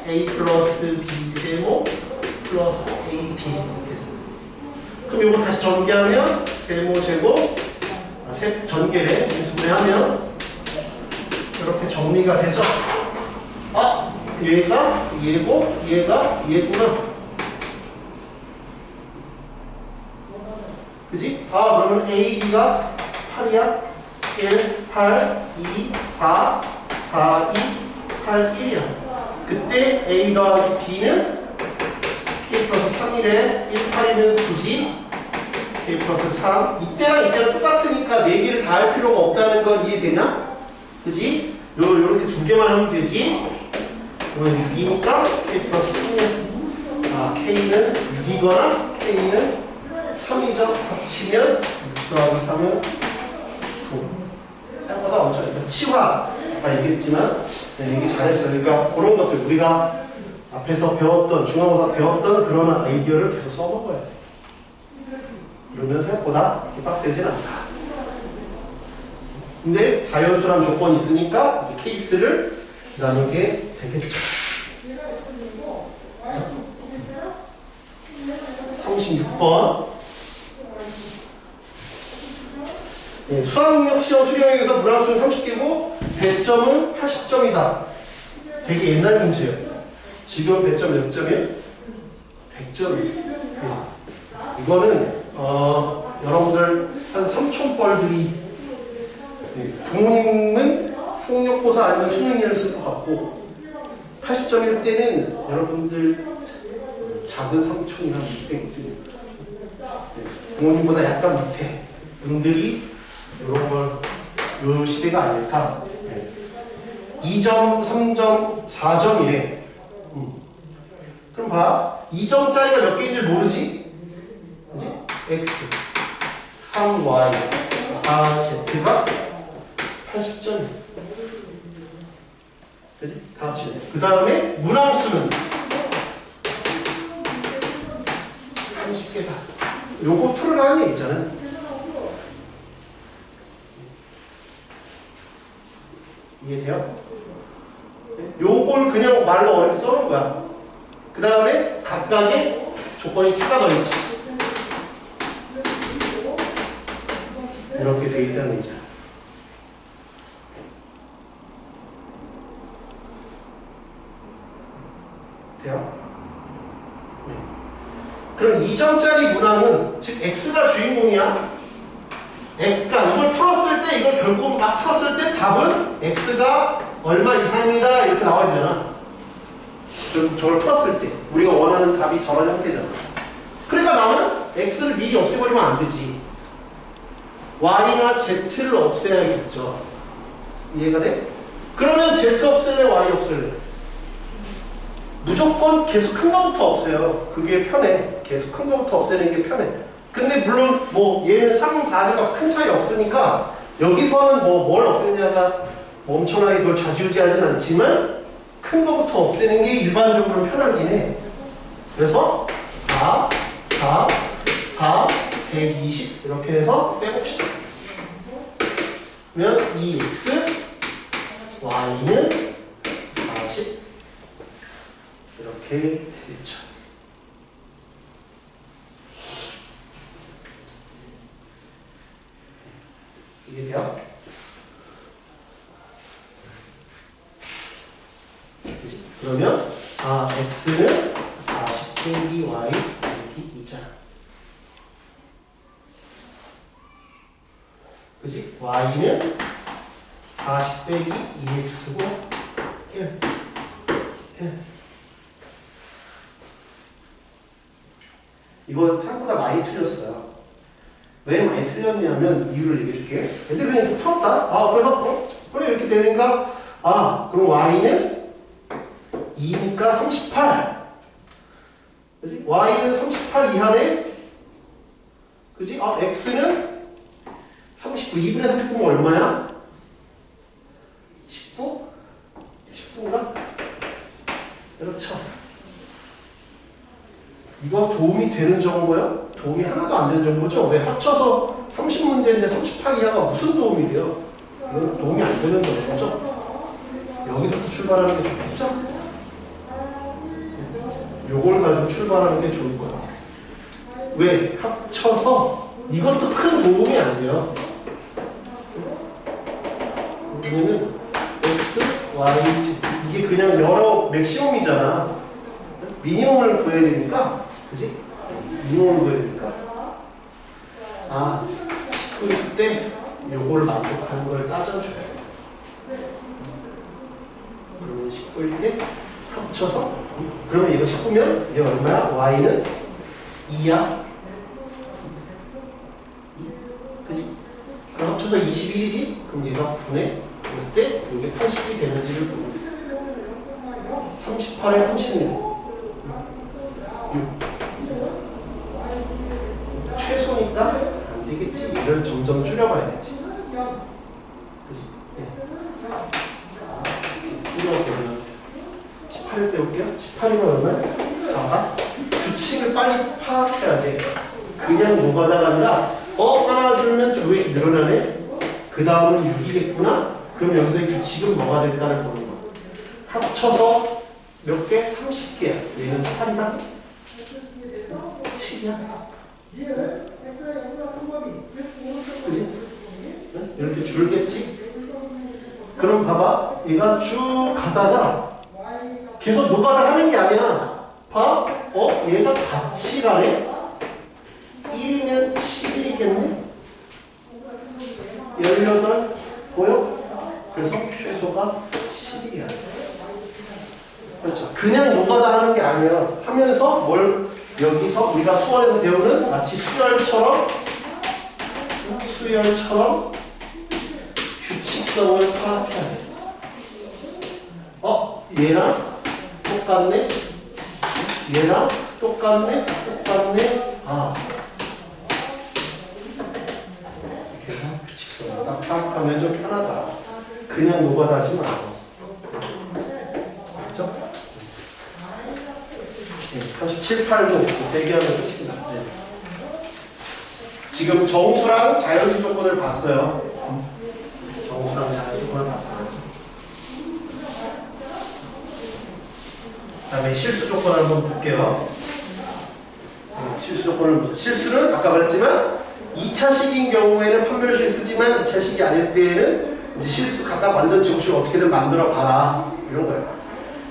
A 플러스 B 세모 플러스 AP. 그럼 이거 다시 전개하면 세모 제곱 전개를 인수분해하면 이렇게 정리가 되죠. 얘가 얘고 얘가 얘구나. 그지? 그러면 A, B가 8이야. 1, 8, 2, 4, 4, 2, 8, 1이야. 그때 A 더하기 B는 K 플러스 3이래. 1, 8이면 9지. K 플러스 3. 이때랑 똑같으니까 4개를 다 할 필요가 없다는 거 이해되냐? 그지? 요렇게 2개만 하면 되지. 그러면 6이니까 K 플러스 3이야. K는 6이거나 K는 3이죠. 합치면 6 더하기 3은 9. 생각보다 엄청 치환. 아까 얘기했지만 얘기 잘했어요. 그러니까 그런 것들 우리가 앞에서 배웠던 중간고사 배웠던 그런 아이디어를 계속 써먹어야 돼. 그러면 생각보다 이렇게 빡세진 않다. 근데 자연수란 조건이 있으니까 이제 케이스를 나누게 되겠죠. 36번. 수학능력 시험 수령에서 문항수는 30개고 배점은 80점이다. 되게 옛날 문제예요. 지금 배점 몇 점이에요? 100점이에요. 이거는 여러분들 한 삼촌뻘들이 부모님은 학력고사 아니면 수능이를 쓸 것 같고 80점일 때는 여러분들 작은 삼촌이나 밑에 부모님보다 약간 밑에 분들이 이런 걸, 요 시대가 아닐까. 2점, 3점, 4점이래. 그럼 봐. 2점짜리가 몇 개인지 모르지? 그지? X, 3Y, 4Z가 80점이야. 그지? 다 합치면 돼. 그 다음에 문항수는 30개다. 요거 풀으라는 얘기 있잖아. 이해돼요? 요걸 그냥 말로 어렵게 써놓은 거야. 그 다음에 각각의 조건이 추가되어 있지. 이렇게 돼 있다는 얘기죠. 돼요? 네. 그럼 2점짜리 문항은 즉 X가 주인공이야. 그러니까 이걸 풀었을 때 이걸 결국 막 풀었을 때 답은 X가 얼마 이상이다 이렇게 나와야 되잖아. 저걸 풀었을 때 우리가 원하는 답이 저런 형태잖아. 그러니까 나는 X를 미리 없애버리면 안 되지. Y나 Z를 없애야겠죠. 이해가 돼? 그러면 Z 없앨래? Y 없앨래? 무조건 계속 큰 거부터 없애요. 그게 편해. 계속 큰 거부터 없애는 게 편해. 근데 물론 뭐 얘는 3, 4가 큰 차이 없으니까 여기서는 뭐 뭘 없애냐가 뭐 엄청나게 그걸 좌지우지하진 않지만 큰 거부터 없애는 게 일반적으로 편하긴 해. 그래서 4, 4, 4, 120 이렇게 해서 빼봅시다. 그러면 2x, y는 40 이렇게 되겠죠. 이해돼요? 그러면 x는 40 빼기 y 빼기 2잖아. 그지? y는 40 빼기 2x고 1. 이거 생각보다 많이 틀렸어요. 왜 많이 틀렸냐면 이유를 얘기해 줄게. 애들이 그냥 풀었다. 그래서 그래 이렇게 되니까 그럼 y는 2니까 38. 그지? y는 38 이하네. 그지? x는 39. 2분의 39는 얼마야? 19? 19인가? 그렇죠. 이거 도움이 되는 정보야? 도움이 하나도 안 되는 정보죠? 왜 합쳐서 30문제인데 38 이하가 무슨 도움이 돼요? 이건 도움이 안 되는 정보죠? 여기서부터 출발하는 게 좋겠죠? 요걸 가지고 출발하는 게 좋을 거야. 왜? 합쳐서 이것도 큰 도움이 안 돼요. 왜냐면 x, y, z 이게 그냥 여러 맥시멈이잖아. 미니멈을 구해야 되니까, 그지? 미니멈을 구해야 되니까. 19일 때 요걸 만족하는 걸 따져줘야 돼. 그러면 19일 때 합쳐서, 그러면 이거 19면 이게 얼마야? y는 2야. 2. 그지? 그럼 합쳐서 21이지? 그럼 얘가 9네? 그랬을 때 이게 80이 되는지를 보고 38에 36. 6. 최소니까 안 되겠지. 얘를 점점 줄여봐야 되지. 그치? 줄여보면 18을 떼올게요. 18이면 얼마야? 4가? 규칙을 빨리 파악해야 돼. 그냥 노가다가 아니라 하나 줄면 왜 이렇게 늘어나네? 그 다음은 6이겠구나? 그럼 여기서의 규칙은 뭐가 될까를 보는 거야. 합쳐서 몇 개? 30개야. 얘는 8이다? 7이야? 그지? 이렇게 줄겠지? 그럼 봐봐. 얘가 쭉 가다가 계속 노가다 하는 게 아니야. 봐? 얘가 같이 가네? 1이면 11이겠네? 18 보여? 그래서 최소가 11이야. 그렇죠. 그냥 노가다 하는 게 아니야. 하면서 뭘 여기서 우리가 수원에서 배우는 마치 수열처럼 규칙성을 파악해야 돼. 얘랑 똑같네? 얘랑 똑같네? 이렇게 해서 규칙성을 딱 파악하면 좀 편하다. 그냥 노가다지 마. 그렇죠? 37, 8도 3개 하면 끝입니다. 네. 지금 정수랑 자연수 조건을 봤어요. 정수랑 자연수 조건을 봤어요. 그 다음에 실수 조건 한번 볼게요. 실수 조건을 실수는 아까 말했지만 2차식인 경우에는 판별식 쓰지만 2차식이 아닐 때에는 이제 실수 각각 완전 제곱식을 어떻게든 만들어 봐라. 이런 거예요.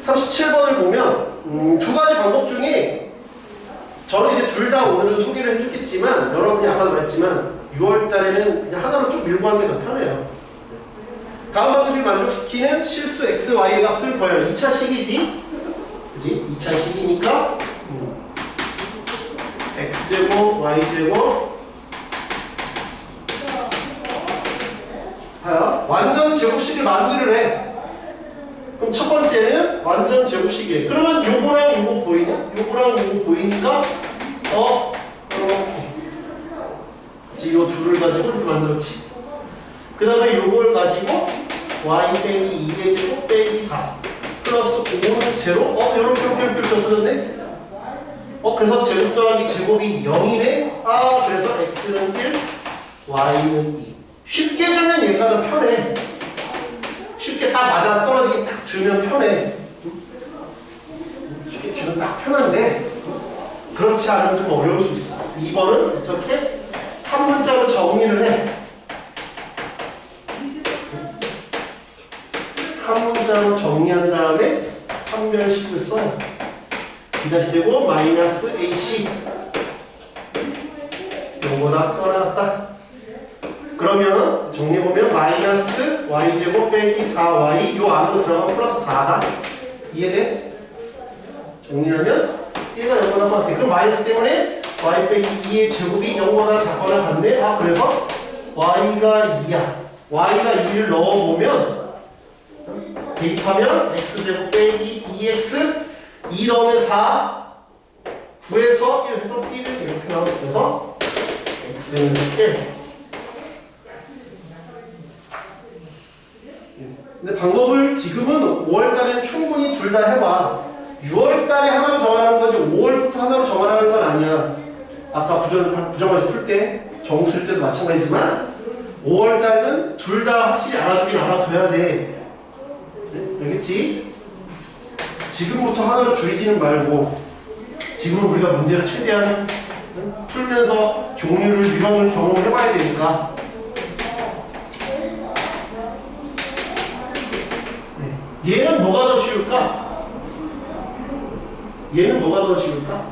37번을 보면 두 가지 방법 중에 저는 이제 둘 다 오늘은 소개를 해주겠지만 여러분이 아까도 말했지만 6월 달에는 그냥 하나로 쭉 밀고 하는 게 더 편해요. 다음 방식을 만족시키는 실수 x, y의 값을 구해요. 2차식이지? 그지? 2차식이니까 x제곱, y제곱 완전 제곱식을 만들으래. 그럼 첫 번째는 완전 제곱식이래. 그러면 요거랑 요거 보이냐? 요거랑 요거 보이니까 이렇게 이제 요 둘을 가지고 이렇게 만들었지. 그 다음에 요걸 가지고 y 빼기 2의 제곱 빼기 4 플러스 5는 제로 요렇게 써졌네. 그래서 제곱 더하기 제곱이 0이네. 그래서 x는 1, y는 2. 쉽게 주면 얘가 더 편해. 쉽게 딱 맞아 떨어지게 딱 주면 편해. 쉽게 주면 딱 편한데 그렇지 않으면 좀 어려울 수 있어. 2번은 이렇게 한 문자로 정리를 해. 한 문자로 정리한 다음에 판별식을 써요. B-제곱 마이너스 AC 요거다 떠나갔다. 그러면 정리해보면 마이너스 y제곱 빼기 4y 요 안으로 들어가면 플러스 4다. 이해돼? 정리하면 얘가 0보다 같대. 그럼 마이너스 때문에 y 빼기 2의 제곱이 0보다 작거나 같네. 아 그래서 y가 2야. y가 2를 넣어보면 대입하면 x제곱 빼기 2x 2 넣으면 4 9에서 1 해서 1을 이렇게 나오면 돼서 x는 1. 근데 방법을 지금은 5월달에는 충분히 둘 다 해봐. 6월달에 하나로 정하는 거지 5월부터 하나로 정하는 건 아니야. 아까 부정까지 풀 때 정수일 때도 마찬가지지만 5월달은 둘 다 확실히 알아두긴 알아둬야 돼. 네? 알겠지? 지금부터 하나로 줄이지는 말고 지금은 우리가 문제를 최대한 풀면서 종류를 유형을 경험해봐야 되니까. 얘는 뭐가 더 쉬울까? 얘는 뭐가 더 쉬울까?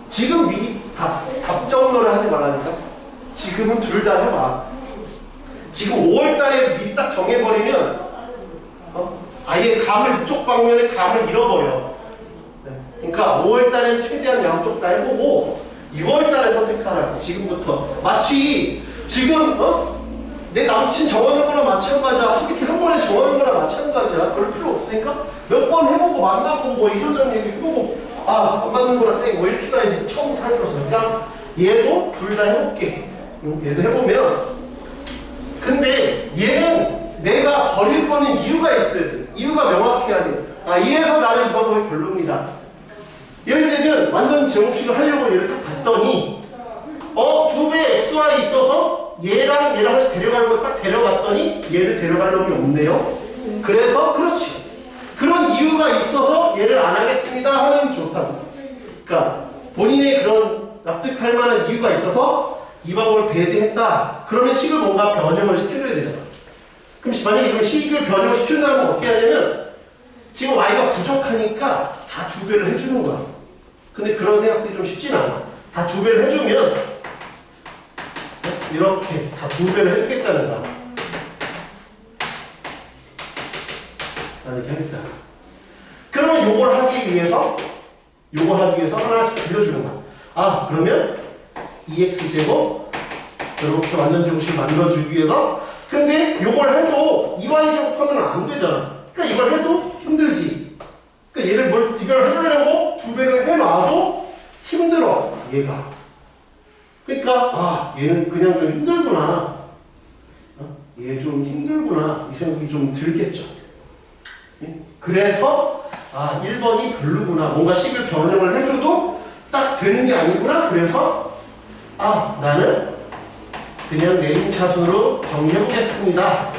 지금 미리 답정너를 하지 말라니까. 지금은 둘 다 해봐. 지금 5월달에 미리 딱 정해버리면 아예 감을 이쪽 방면에 감을 잃어버려. 그러니까 5월달엔 최대한 양쪽 다 해보고 6월달에 선택하라고. 지금부터 마치 지금 내 남친 정하는 거랑 마찬가지야. 소개팅 한 번에 정하는 거랑 마찬가지야. 그럴 필요 없으니까 몇 번 해보고 만나고 뭐 이런저런 얘기 해보고 아 안 맞는 거라 뭐 이렇게 가야지. 처음부터 할 필요 없으니까 얘도 둘 다 해볼게. 얘도 해보면 근데 얘는 내가 버릴 거는 이유가 있어야 돼. 이유가 명확해야 돼. 아 이래서 나는 이 방법이 별로입니다. 예를 들면 완전 제곱식을 하려고 얘를 딱 봤더니 2배 xy 있어서 얘랑 같이 데려가려고 딱 데려갔더니 얘를 데려갈 놈이 없네요. 그래서 그렇지. 그런 이유가 있어서 얘를 안 하겠습니다 하면 좋다고. 그러니까 본인의 그런 납득할 만한 이유가 있어서 이 방법을 배제했다. 그러면 식을 뭔가 변형을 시켜줘야 되잖아. 그럼 만약에 이걸 식을 변형을 시킨다면 어떻게 하냐면 지금 y가 부족하니까 다 2배를 해주는 거야. 근데 그런 생각들이 좀 쉽진 않아. 다 2배를 해주면 이렇게 다 2배를 해주겠다는 거야. 이렇게 하겠다. 그러면 요걸 하기 위해서 하나씩 빌려주는 거야. 아 그러면 2x제곱 이렇게 완전 제곱식 만들어주기 위해서. 근데 요걸 해도 2y 제곱하면 안 되잖아. 그러니까 이걸 해도 힘들지. 그러니까 얘를 이걸 해주려고 2배를 해놔도 힘들어 얘가. 그러니까 얘는 그냥 좀 힘들구나. 얘 좀 힘들구나 이 생각이 좀 들겠죠. 그래서 1번이 별로구나. 뭔가 식을 변형을 해줘도 딱 되는 게 아니구나. 그래서 나는 그냥 내림차순으로 정리해보겠습니다.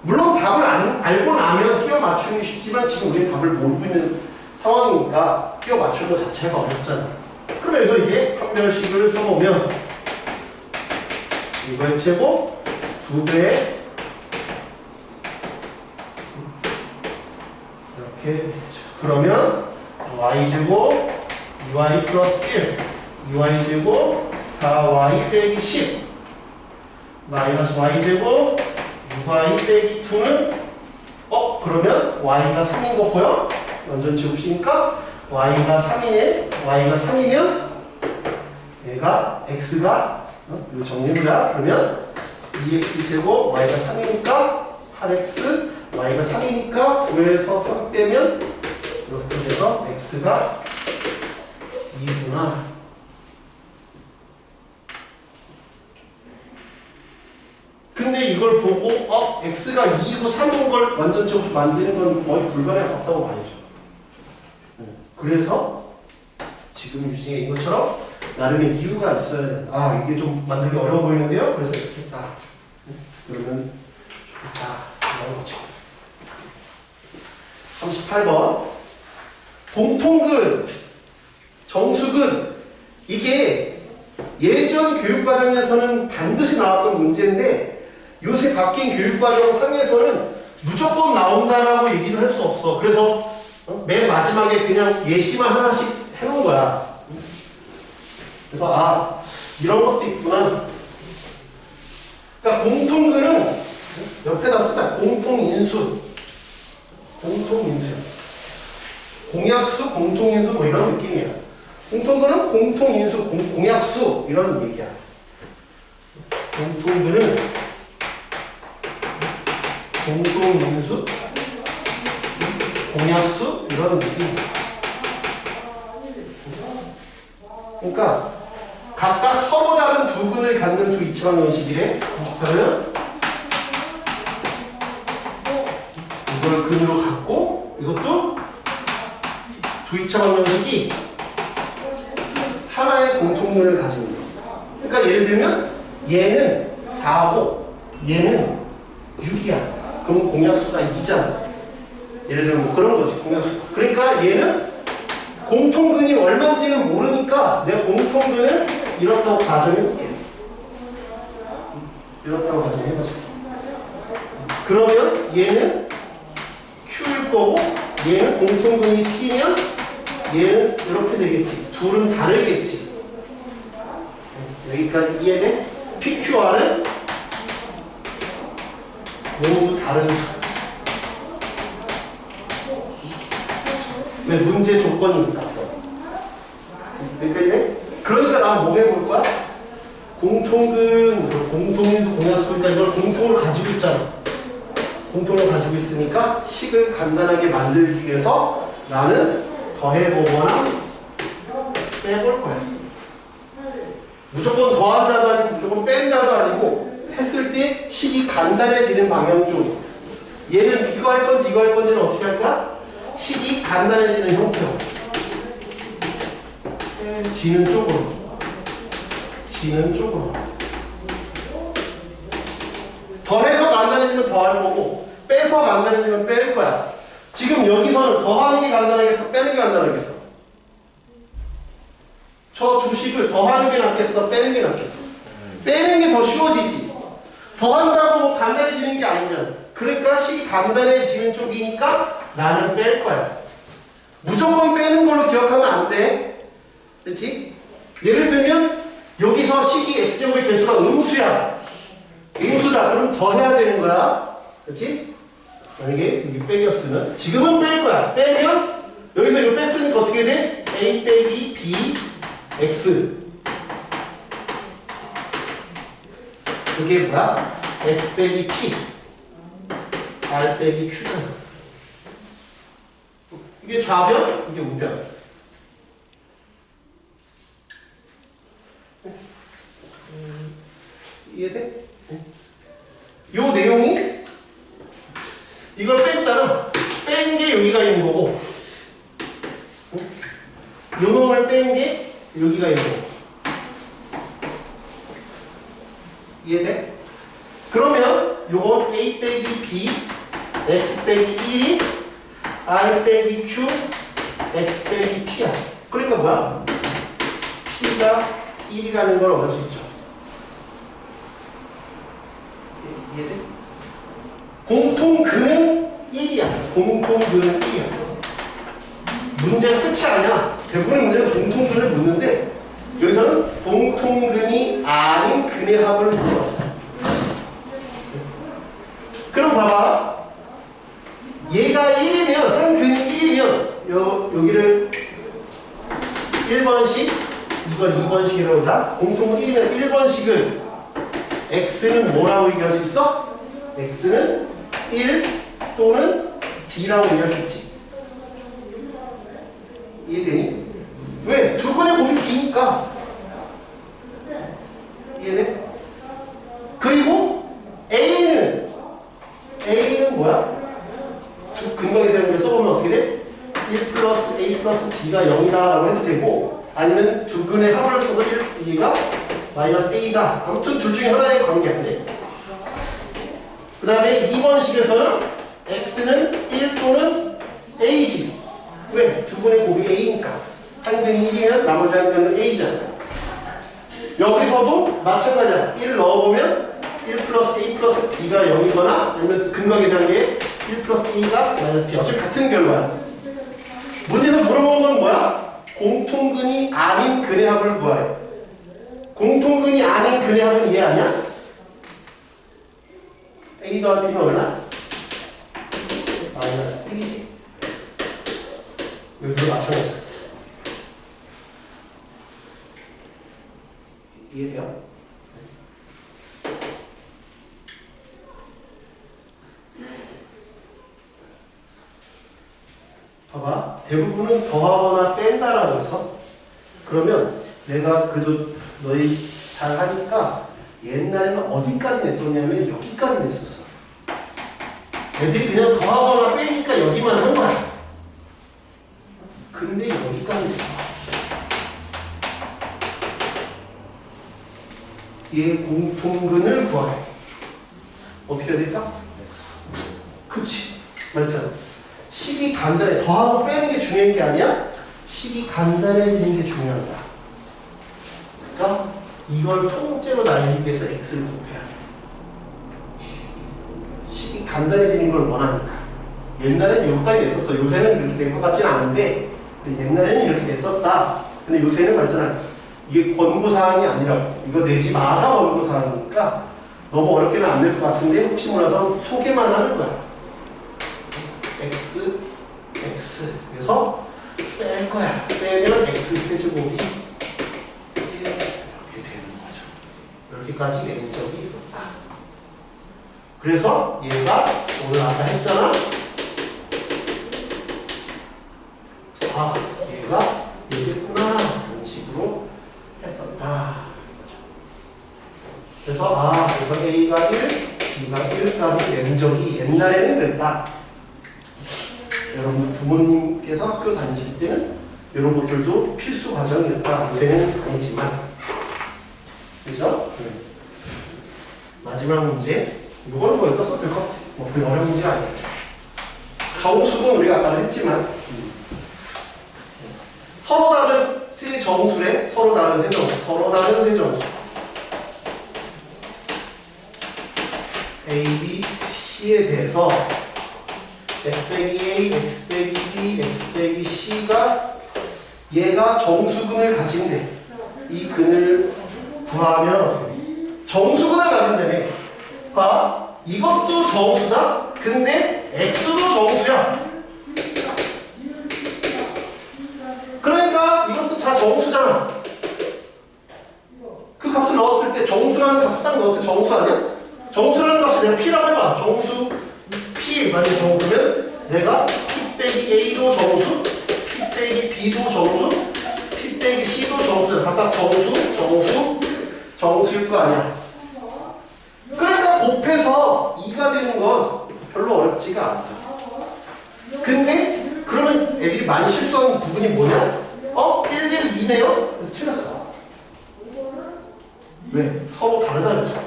물론 답을 알고 나면 끼워 맞추는 게 쉽지만 지금 우리는 답을 모르고 있는 상황이니까 끼워 맞추는 것 자체가 어렵잖아. 그러면서 이제 판별식을 써보면 이거의 제곱 2배 이렇게. 그러면 y제곱 2y 플러스 1 2y제곱 4y 빼기 10 마이너스 y제곱 6y 빼기 2는 그러면 y가 3인 거 보여? 완전 제곱식이니까 y가 3이네. y가 3이면 얘가 x가 이거 정리해보자. 그러면 2x제곱 y가 3이니까 8x y가 3이니까 9에서 3 빼면 이렇게 돼서 x가 2구나. 근데 이걸 보고 x가 2고 3인 걸 완전 제곱식 만드는 건 거의 불가능에 가깝다고 봐야죠. 그래서 지금 유징인 것처럼 나름의 이유가 있어야 된다. 이게 좀 만들기 어려워 보이는데요. 그래서 이렇게 했다. 그러면 이런 거죠. 38번 공통근, 정수근. 이게 예전 교육과정에서는 반드시 나왔던 문제인데 요새 바뀐 교육과정 상에서는 무조건 나온다라고 얘기를 할 수 없어. 그래서 맨 마지막에 그냥 예시만 하나씩 해놓은 거야. 그래서 아 이런 것도 있구나. 그러니까 공통근은 옆에다 쓰자. 공통인수. 공통인수야. 공약수, 공통인수 뭐 이런 느낌이야. 공통근은 공통인수, 공약수 이런 얘기야. 공통근은 공통인수, 공약수 이런 느낌이야. 그러니까 각각 서로 다른 두 근을 갖는 두 이치방 연식이래. 그러면 이걸 근으로 갖고 이것도 두 이차방 연식이 하나의 공통근을 가지는 거야. 그러니까 예를 들면 얘는 4고 얘는 6이야. 그럼 공약수가 2잖아. 예를 들면 뭐 그런 거지 공약수. 그러니까 얘는 공통근이 얼마인지는 모르니까 내가 공통근을 이렇다고 가정해볼게. 이렇다고 가정해보자. 그러면 얘는 Q일 거고 얘는 공통근이 P면 얘는 이렇게 되겠지. 둘은 다르겠지. 여기까지 이해돼? PQR은 모두 다른 수. 왜 문제 조건이니까. 여기까지네? 그러니까 난 뭐 해볼 거야? 공통근, 공통인수, 공약수. 그러니까 이걸 공통으로 가지고 있잖아. 공통을 가지고 있으니까 식을 간단하게 만들기 위해서 나는 더해보거나 빼볼 거야. 무조건 더한다도 아니고 무조건 뺀다도 아니고 했을 때 식이 간단해지는 방향 쪽. 얘는 이거 할 건지 이거 할 건지는 어떻게 할 거야? 식이 간단해지는 형태로. 지는 쪽으로. 지는 쪽으로. 더해서 간단해지면 더할 거고 빼서 간단해지면 뺄 거야. 지금 여기서는 더하는 게 간단하겠어? 빼는 게 간단하겠어? 저 두 식을 더하는 게 낫겠어? 빼는 게 낫겠어? 빼는 게 더 쉬워지지. 더한다고 뭐 간단해지는 게 아니잖아. 그러니까 식이 간단해지는 쪽이니까 나는 뺄 거야. 무조건 빼는 걸로 기억하면 안 돼. 그렇지? 예를 들면 여기서 식이 x제곱의 개수가 음수야. 음수다. 그럼 더 해야 되는 거야. 그렇지? 만약에 600이었으면 지금은 뺄 거야. 빼면 여기서 이거 뺐으니까 어떻게 돼? a 빼기 b x. 그게 뭐야? x 빼기 p r 빼기 q잖아. 이게 좌변, 이게 우변. 이해돼? 요 내용이 이걸 뺐잖아. 뺀 게 여기가 있는 거고 요 놈을 뺀 게 여기가 있는 거고. 이해돼? 그러면 요건 a 빼기 b x 빼기 1이 r 빼기 q x 빼기 p야. 그러니까 뭐야? p가 1이라는 걸 얻을 수 있죠. 이해돼? 공통근은 1이야. 공통근은 1이야. 문제가 끝이 아니야. 대부분의 문제는 공통근을 묻는데 여기서는 공통근이 아닌 근의 합을 물었어. 그럼 봐봐. 얘가 1이면 한 근이 1이면 여기를 1번씩 이걸 2번씩이라고 하자. 공통은 1이면 1번씩은 x는 뭐라고 얘기할 수 있어? x는 1 또는 b라고 얘기할 수 있지. 이해되니? 왜? 두 근의 곱이 b니까. 이해돼? 그리고 a는 뭐야? 두 근각의 세분을 써보면 어떻게 돼? 1 플러스 a 플러스 b가 0이다 라고 해도 되고 아니면 두 근의 합을 써서 1가 마이너스 a다. 아무튼 둘 중에 하나의 관계야지. 그 다음에 2번식에서는 x는 1 또는 a지. 왜? 두 분의 곱이 a니까. 한 근이 1이면 나머지 한 근은 a잖아. 여기서도 마찬가지야. 1 넣어보면 1 플러스 A 플러스 B가 0이거나 아니면 근거 계산기에 1 플러스 A가 마이너스 B. 어차피 같은 결과야. 문제에서 물어본 건 뭐야? 공통근이 아닌 근의 합을 구하래. 공통근이 아닌 근의 합은 이해 아니야? A 더하기 B는 얼마? 마이너스 1이지. 여기서 맞춰내자. 이해돼요? 봐봐. 대부분은 더하거나 뺀다라고 했어. 그러면 내가 그래도 너희 잘 하니까 옛날에는 어디까지 냈었냐면 여기까지 냈었어. 애들이 그냥 더하거나 빼니까 여기만 한 거야. 근데 여기까지 냈어. 얘 공통근을 구하래. 어떻게 해야 될까? 그치. 맞잖아. 식이 간단해. 더하고 빼는 게 중요한 게 아니야. 식이 간단해지는 게 중요한 거야. 그러니까 이걸 통째로 나누기 위해서 x를 곱해야 돼. 식이 간단해지는 걸 원하니까. 옛날에는 여기까지 냈었어. 요새는 이렇게 된 것 같지는 않은데 옛날에는 이렇게 냈었다. 근데 요새는 말잖아. 이게 권고사항이 아니라 이거 내지 마라 권고사항이니까 너무 어렵게는 안 될 것 같은데 혹시 몰라서 소개만 하는 거야. x, x. 그래서 뺄 거야. 빼면 x 세제곱이 이렇게 되는 거죠. 이렇게까지 낸 적이 있었다. 그래서 얘가 오늘 아까 했잖아. 아, 얘가 얘겠구나. 이런 식으로 했었다. 그래서 그래서 A가 1, B가 1까지 낸 적이 옛날에는 그랬다. 여러분 부모님께서 학교 다니실 때는 이런 것들도 필수 과정이었다. 요새는 아니지만. 그죠? 네. 마지막 문제. 이거는 뭐 여기다 써도 될 것 같아. 뭐 그게 어려운 문제가 아니에요. 정수는 우리가 아까 했지만 서로 다른 세 정수래. 서로 다른 세 정수. 서로 다른 세 정수. A, B, C에 대해서 x 빼기 A, x 빼기 B, x 빼기 C가 얘가 정수근을 가진대. 이 근을 구하면 정수근을 가진다며. 봐. 이것도 정수다. 근데 x도 정수야. 그러니까 이것도 다 정수잖아. 그 값을 넣었을 때 정수라는 값을 딱 넣었을 때 정수 아니야? 정수라는 값을 내가 P라고 해봐. 정수 P 만약에 정수면 내가 P 빼기 A도 정수, P 빼기 B도 정수, P 빼기 C도 정수야. 각각 정수일 거 아니야. 그러니까 곱해서 2가 되는 건 별로 어렵지가 않다. 근데 그러면 애들이 많이 실수하는 부분이 뭐냐? 1, 1, 2네요? 그래서 틀렸어. 왜? 서로 다르다 그랬잖아.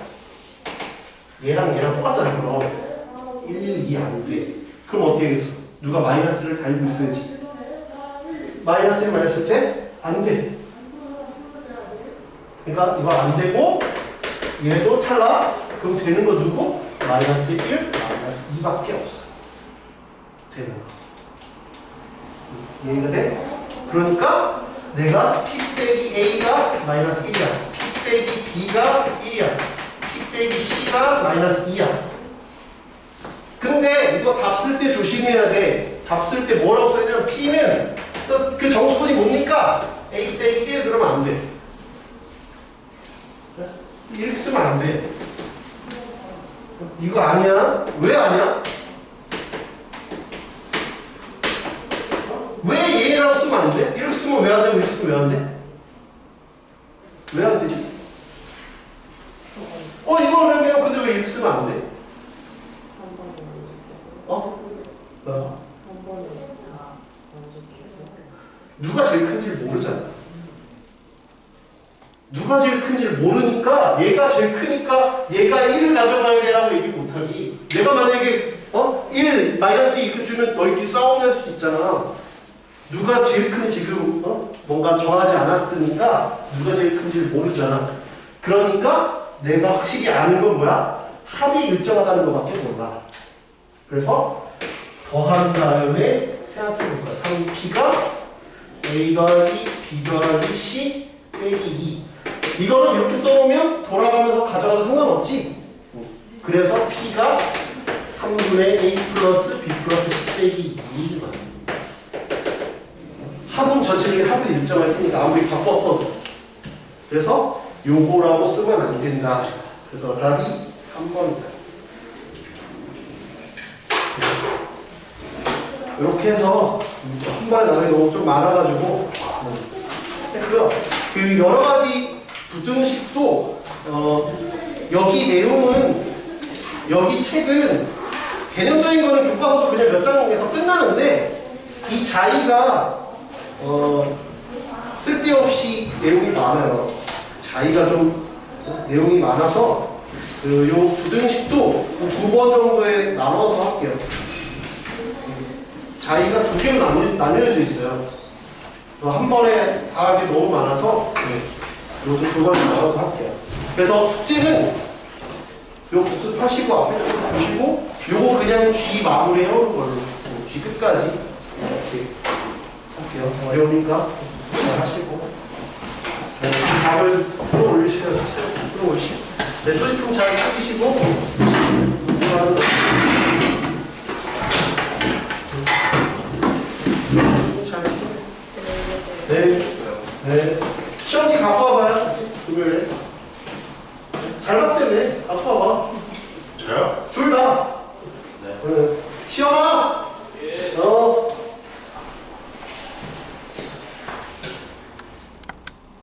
얘랑 똑같잖아. 그럼 1, 1, 2 안 돼. 그럼 어떻게 하겠어? 누가 마이너스를 달고 있어야지. 마이너스 1, 마이너스 돼? 안 돼. 그러니까 이거 안 되고 얘도 탈락. 그럼 되는 거 누구? 마이너스 1, 마이너스 2밖에 없어. 되는 거. 이해가 돼? 그러니까 내가 P 빼기 A가 마이너스 1이야. P 빼기 B가 1이야. P 빼기 C가 마이너스 2야. 근데 이거 답 쓸 때 조심해야 돼. 답 쓸 때 뭐라고 써냐면 P는 그 정수분이 뭡니까? A 빼기 1 그러면 안 돼. 이렇게 쓰면 안 돼. 이거 아니야? 왜 아니야? 왜 얘라고 쓰면 안 돼? 이렇게 쓰면 왜 안 되고 이렇게 쓰면 왜 안 돼? 왜 안 되지? 이거라면 근데 왜 이렇게 쓰면 안 돼? 뭐? 누가 제일 큰지를 모르잖아. 누가 제일 큰지를 모르니까 얘가 제일 크니까 얘가 1을 가져가야 되라고 얘기 못하지. 내가 만약에 1, 마이너스 2 이렇게 주면 너희끼리 싸움날 수도 있잖아. 누가 제일 큰지 지금 뭔가 정하지 않았으니까 누가 제일 큰지를 모르잖아. 그러니까 내가 확실히 아는 건 뭐야? 합이 일정하다는 것밖에 몰라. 그래서 더한 다음에 생각해 볼 거야. 3P가 A 더하기 B 더하기 C 빼기 2. 이거는 이렇게 써놓으면 돌아가면서 가져가도 상관없지. 그래서 P가 3분의 A 플러스 B 플러스 C 빼기 2가 합은 전체적인 합을 일정할 테니까 아무리 바꿨어도. 그래서 요거라고 쓰면 안 된다. 그래서 답이 3번이다. 이렇게 해서 한 번에 나가기 너무 좀 많아가지고 했고요. 그 여러 가지 부등식도 여기 내용은 여기 책은 개념적인 거는 교과서도 그냥 몇 장에서 끝나는데 이 자의가 쓸데없이 내용이 많아요. 자의가 좀 내용이 많아서 요 부등식도 2번 정도에 나눠서 할게요. 자의가 2개로 나뉘어져 있어요. 한 번에 다 하기 너무 많아서 요거 2번에 나눠서 할게요. 그래서 숙제는 요 복습하시고 앞에 좀 보시고 요거 그냥 G 마무리해 오는 걸로 G 끝까지 이렇게 할게요. 어려우니까 잘 하시고 답을 끌어올리시면 끌어올리시고 네, 소지품 잘 찾으시고 네. 시험지 갖고 와봐요. 금요일에. 잘 봤다며. 갖고 와봐.